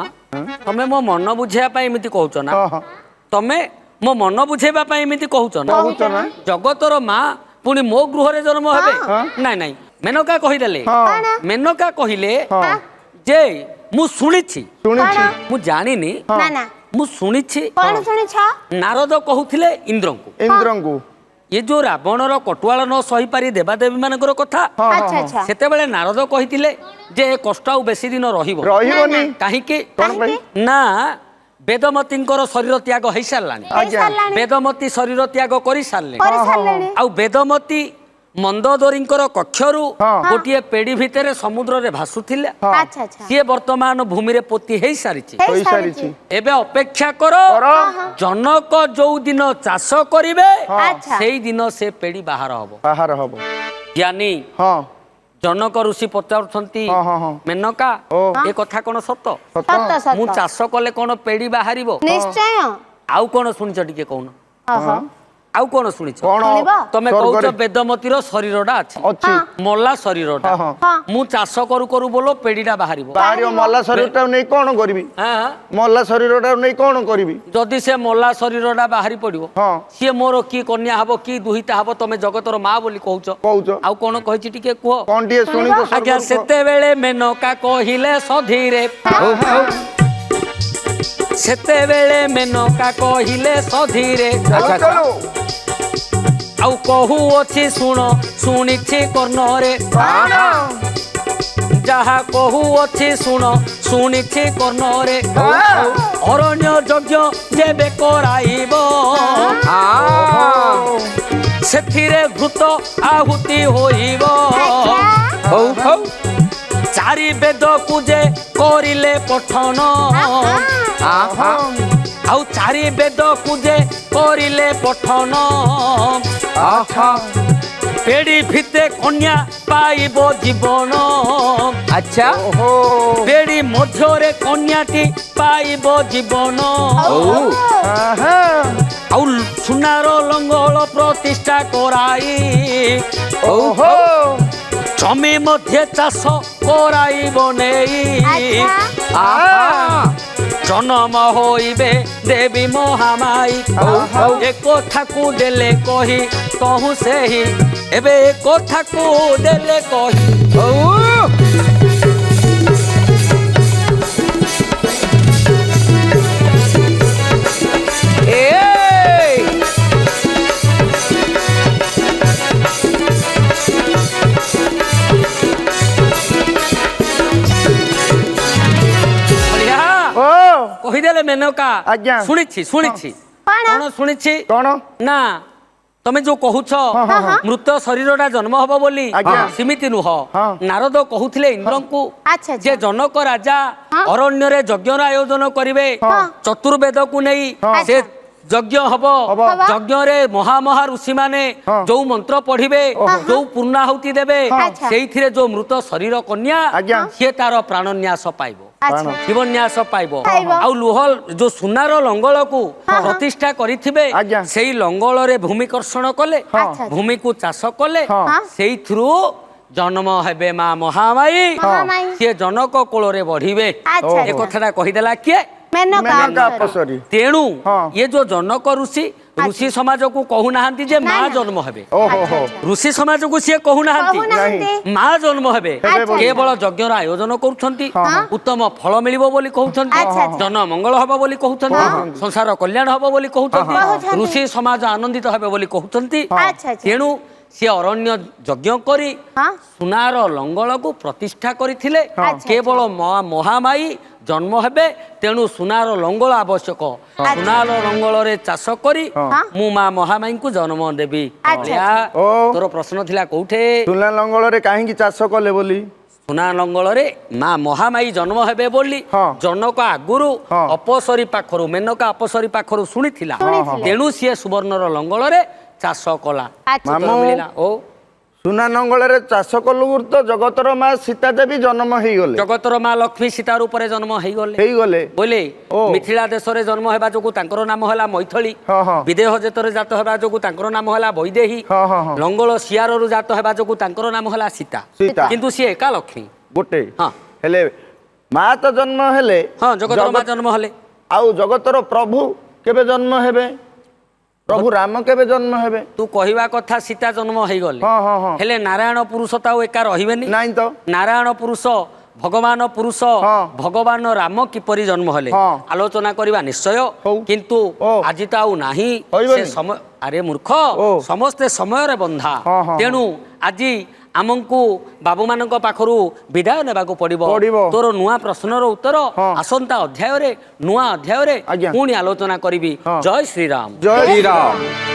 ତମେ ମୋ ମନ ବୁଝେଇବା ପାଇଁ ଏମିତି କହୁଛ ନା ହଁ ହଁ ତମେ ମୋ ମନ ବୁଝେଇବା ପାଇଁ ଏମିତି କହୁଛ ନା କହୁଛ ନା ଜଗତର ମା ପୁଣି ମୋ ଗୃହରେ ଜନ୍ମ ହେବେ ନାଇଁ ନାଇଁ ମେନକା କହିଦେଲେ ହଁ ମେନକା କହିଲେ ହଁ ଯେ ମୁଁ ଶୁଣିଛି ଶୁଣିଛି ମୁଁ ଜାଣିନି ନା ନା ମୁଁ ଶୁଣିଛି କଣ ଶୁଣିଛ ନାରଦ କହୁଥିଲେ ଇନ୍ଦ୍ରଙ୍କୁ ଇନ୍ଦ୍ରଙ୍କୁ ଏ ଯୋଉ ରାବଣର କଟୁଆଳ ନ ସହିପାରି ଦେବାଦେବୀ ମାନଙ୍କର କଥା ହଁ ଆଚ୍ଛା ହଁ ଆଚ୍ଛା ସେତେବେଳେ ନାରଦ କହିଥିଲେ ଯେ ଏ କଷ୍ଟ ଆଉ ବେଶୀ ଦିନ ରହିବ ରହିବନି କାହିଁକି କଣ ପାଇଁ ନା ବେଦମତୀଙ୍କର ଶରୀର ତ୍ୟାଗ ହେଇସାରିଲାଣି ଆଜ୍ଞା ସାରିଲାଣି ବେଦମତୀ ଶରୀର ତ୍ୟାଗ କରିସାରିଲେଣି କରି ସାରିଲେଣି ଆଉ ବେଦମତୀ ମନ୍ଦୋଦରୀଙ୍କର କକ୍ଷରୁ ହଁ। ଗୋଟିଏ ପେଢି ଭିତରେ ସମୁଦ୍ରରେ ଭାସୁଥିଲେ ହଁ ଆଚ୍ଛା ଆଚ୍ଛା ସିଏ ବର୍ତ୍ତମାନ ଭୂମିରେ ପୋତି ହେଇସାରିଛି ହୋଇସାରିଛି ଏବେ ଅପେକ୍ଷା କର କର ଜନକ ଯୋଉ ଦିନ ଚାଷ କରିବେ ଆଚ୍ଛା ସେଇ ଦିନ ସେ ପେଢି ବାହାର ହବ ବାହାର ହବ ଜ୍ଞାନୀ ହଁ ଜନକ ଋଷି ପଚାରୁଛନ୍ତି ହଁ ହଁ ହଁ ମେନକା ଓ ଏ କଥା କଣ ସତ ସତ ସତ ମୁଁ ସତ ଚାଷ କଲେ କଣ ପେଢି ବାହାରିବ ନିଶ୍ଚୟ ଆଉ କଣ ଶୁଣିଛ ଟିକେ କହୁନ ଓହୋ ଆଉ କଣ ଶୁଣିଛ କଣ ଶୁଣିବ? ତମେ କହୁଛ ସ୍ୱର୍ଗରେ ବେଦମତୀର ଶରୀରଟା ଅଛି ଅଛି ମଲା ଶରୀରଟା ହଁ, ହଁ ମୁଁ ଚାଷ କରୁ କରୁ ବୋଲ ପେଢିଟା ବାହାରିବ ବାହାରିବ ମଲା ଶରୀରଟାକୁ ନେଇ କଣ କରିବି ହଁ ମଲା ଶରୀରଟାକୁ ନେଇ କଣ କରିବି ଯଦି ସେ ମଲା ଶରୀରଟା ବାହାରି ପଡିବ ହଁ ସିଏ ମୋର କି କନ୍ୟା ହବ କି ଦୁହିତା ହବ ତମେ ଜଗତର ମା ବୋଲି କହୁଛ କହୁଛ ଆଉ କଣ କହିଛି ଟିକେ କୁହ କଣ ଟିକେ ଶୁଣିବ ଆଜ୍ଞା ସ୍ୱର୍ଗରୁ ସେତେବେଳେ ମେନକା କହିଲେ ସଧୀରେ ସେତେବେଳେ ମେନକା କହିଲେ ସଧୀରେ ଚାଲୁ ଚାଲୁ ଆଉ କହୁଅଛି ଶୁଣ ଶୁଣିଛି କର୍ଣ୍ଣରେ କଣ ଯାହା କହୁଅଛି ଶୁଣ ଶୁଣିଛି କର୍ଣ୍ଣରେ ଅରଣ୍ୟ ଯଜ୍ଞ ଯେବେ କରାଇବ ସେଥିରେ ଘୃତ ଆହୁତି ହୋଇବ ହଉ ହଉ ଚାରି ବେଦକୁ ଯେ କରିଲେ ପଠନ ଆହା ଆଉ ଚାରି ବେଦକୁ ଯେ କରିଲେ ପଠନ ଆହା ପେଡି ଭିତେ କନ୍ୟା ପାଇବ ଜୀବନ ଆଚ୍ଛା ଓହୋ ପେଡି ମଧ୍ୟରେ କନ୍ୟାଟି ପାଇବ ଜୀବନ ହଉ ଆହା ଆଉ ସୁନାର ଲଙ୍ଗଳ ପ୍ରତିଷ୍ଠା କରାଇ ଓହୋ ଜମି ମଧ୍ୟ ଚାଷ କରାଇବ ନେଇ ଆହା ଜନମ ହୋଇବେ ଦେବୀ ମହାମାଇ ଏ କଥାକୁ ଦେଲେ କହି କହୁ ସେହି ଏବେ ଏ କଥାକୁ ଦେଲେ କହି ହଉ ବଢିଆ। ଓ କହିଦେଲେ ମେନକା ଆଜ୍ଞା। ଶୁଣିଛି ଶୁଣିଛି କଣ କଣ ଶୁଣିଛି କଣ ନା ତମେ ଯୋଉ କହୁଛ ମୃତ ଶରୀରଟା ଜନ୍ମ ହବ ବୋଲି ଆଜ୍ଞା। ସେମିତି ନୁହଁ ହଁ। ନାରଦ କହୁଥିଲେ ଇନ୍ଦ୍ରଙ୍କୁ ଆଚ୍ଛା ଯେ ଆଚ୍ଛା ଜନକ ରାଜା ହଁ। ଅରଣ୍ୟରେ ଯଜ୍ଞର ଆୟୋଜନ କରିବେ ଚତୁର୍ବେଦକୁ ନେଇ ହଁ। ସେ ଯଜ୍ଞ ହବ ହବ। ଯଜ୍ଞରେ ମହା ଋଷିମାନେ ହଁ। ଯୋଉ ମନ୍ତ୍ର ପଢିବେ ଯୋଉ ପୂର୍ଣ୍ଣାହୁତି ଦେବେ ଆଚ୍ଛା। ସେଇଥିରେ ଯୋଉ ମୃତ ଶରୀର କନ୍ୟା ଆଜ୍ଞା। ସିଏ ତାର ପ୍ରାଣନ୍ୟାସ ପାଇବ ଆଚ୍ଛା ଜୀବନ୍ୟାସ ପାଇବ ପାଇବ। ଆଉ ଲୁହ ଯୋଉ ସୁନାର ଲଙ୍ଗଳକୁ ପ୍ରତିଷ୍ଠା କରିଥିବେ ଆଜ୍ଞା। ସେଇ ଲଙ୍ଗଳରେ ଭୂମି କର୍ଷଣ କଲେ ଆଚ୍ଛା। ଭୂମିକୁ ଚାଷ କଲେ ହଁ। ସେଇଥିରୁ ଜନ୍ମ ହେବେ ମା ମହାମାଇ ମହାମାଇ। ସିଏ ଜନକ କୋଳରେ ବଢିବେ ଆଚ୍ଛା ଏ କଥାଟା କହିଦେଲା କିଏ ମେନକା ମେନକା ଅପସରୀ। ଅପସରୀ ତେଣୁ ହଁ। ଇଏ ଯୋଉ ଜନକ ଋଷି ଋଷି ସମାଜକୁ କହୁନାହାନ୍ତି ଯେ ମା ନା। ଜନ୍ମ ହେବେ ଓହୋ ହୋ ଋଷି ସମାଜକୁ ସିଏ କହୁନାହାନ୍ତି କହୁନାହାନ୍ତି ମା ଜନ୍ମ ହେବେ ଆଚ୍ଛା। କେବଳ ଯଜ୍ଞର ଆୟୋଜନ କରୁଛନ୍ତି ହଁ। ଉତ୍ତମ ଫଳ ମିଳିବ ବୋଲି କହୁଛନ୍ତି ଆଚ୍ଛା, ଆଚ୍ଛା। ଜନ ମଙ୍ଗଳ ହବ ବୋଲି କହୁଛନ୍ତି ସଂସାର କଲ୍ୟାଣ ହବ ବୋଲି କହୁଛନ୍ତି କହୁଛନ୍ତି। ଋଷି ସମାଜ ଆନନ୍ଦିତ ହେବେ ବୋଲି କହୁଛନ୍ତି ଆଚ୍ଛା ଆଚ୍ଛା ତେଣୁ सी अरण्य यज्ञ करी हाँ सुनार लंगल को प्रतिष्ठा करथिले अच्छा, केवल महामाई जन्म हेबे तेणु सुनार लंगल आवश्यक सुनार लंगल रे चाष करी हाँ। मु माँ महामाई को जन्म देवी अच्छा, या ओ। तोर प्रश्न थिला कोठे ସୁନା ଲଙ୍ଗଳରେ କାହିଁକି ଚାଷ କଲେ ବୋଲି सुना लंगल रे माँ महामाई जन्म हेबे बोली हाँ। जनक आगुरु हाँ। अपसरी पाखरु मेनका अपसरी पाखरु शुणिथिला ଶୁଣିଥିଲେ। तेणु सी सुवर्णर लंगल रे चाष कला अच्छा। उत्तर ମାମୁଁ। मिलिला ओ ସୁନା ଲଙ୍ଗଳରେ ଚାଷ କଲୁ ତ ଜଗତର ମା ସୀତା ଦେବୀ ଜନ୍ମ ହେଇଗଲେ जगतर माँ लक्ष्मी सीता रूप रे जन्म हेगले ହେଇଗଲେ बोले ओ। मिथिला देश रे जन्म हेबा जोगु तांकर नाम होला मैथिली हाँ, हाँ। विदेह जेतरे जात हेबा जोगु तांकर नाम होला वैदेही हाँ, हाँ, हाँ। लंगल सियार रु जात हेबा जोगु तांकर नाम होला सीता सीता। किंतु सी एका लक्ष्मी ଗୋଟେ ହଁ। ହେଲେ ମା ତ ଜନ୍ମ ହେଲେ हाँ जगतर माँ ଜଗତ- जन्म हेले ଆଉ ଜଗତର ପ୍ରଭୁ କେବେ ଜନ୍ମ ହେବେ ପ୍ରଭୁ ରାମ କେବେ ଜନ୍ମ ହେବେ तू कहवा कथा सीता जन्म हेगले ହଁ ହଁ ହଁ हेले नारायण पुरुष ताऊ एका रहिबेनी ନାଇଁ ତ नारायण पुरुष भगवान पुरुष हाँ। भगवान राम किपरि जन्म हेले हाँ। आलोचना करवा निश्चय हौ। किंतु ओ। आज तो आउ नाही होइबनी। से समय अरे मूर्ख ओ। समस्ते समय बंधा हाँ, हाँ, तेणु आज आमको बाबू मानक पाखरु विदाय नेबाको पड़िबो पड़िबो। तोर नुआ प्रश्नर उत्तर हाँ। आसंता अध्याय रे नुआ अध्याय रे आज्ञा। पुणी आलोचना करिबी हाँ। जय श्री राम ଜୟ ଶ୍ରୀରାମ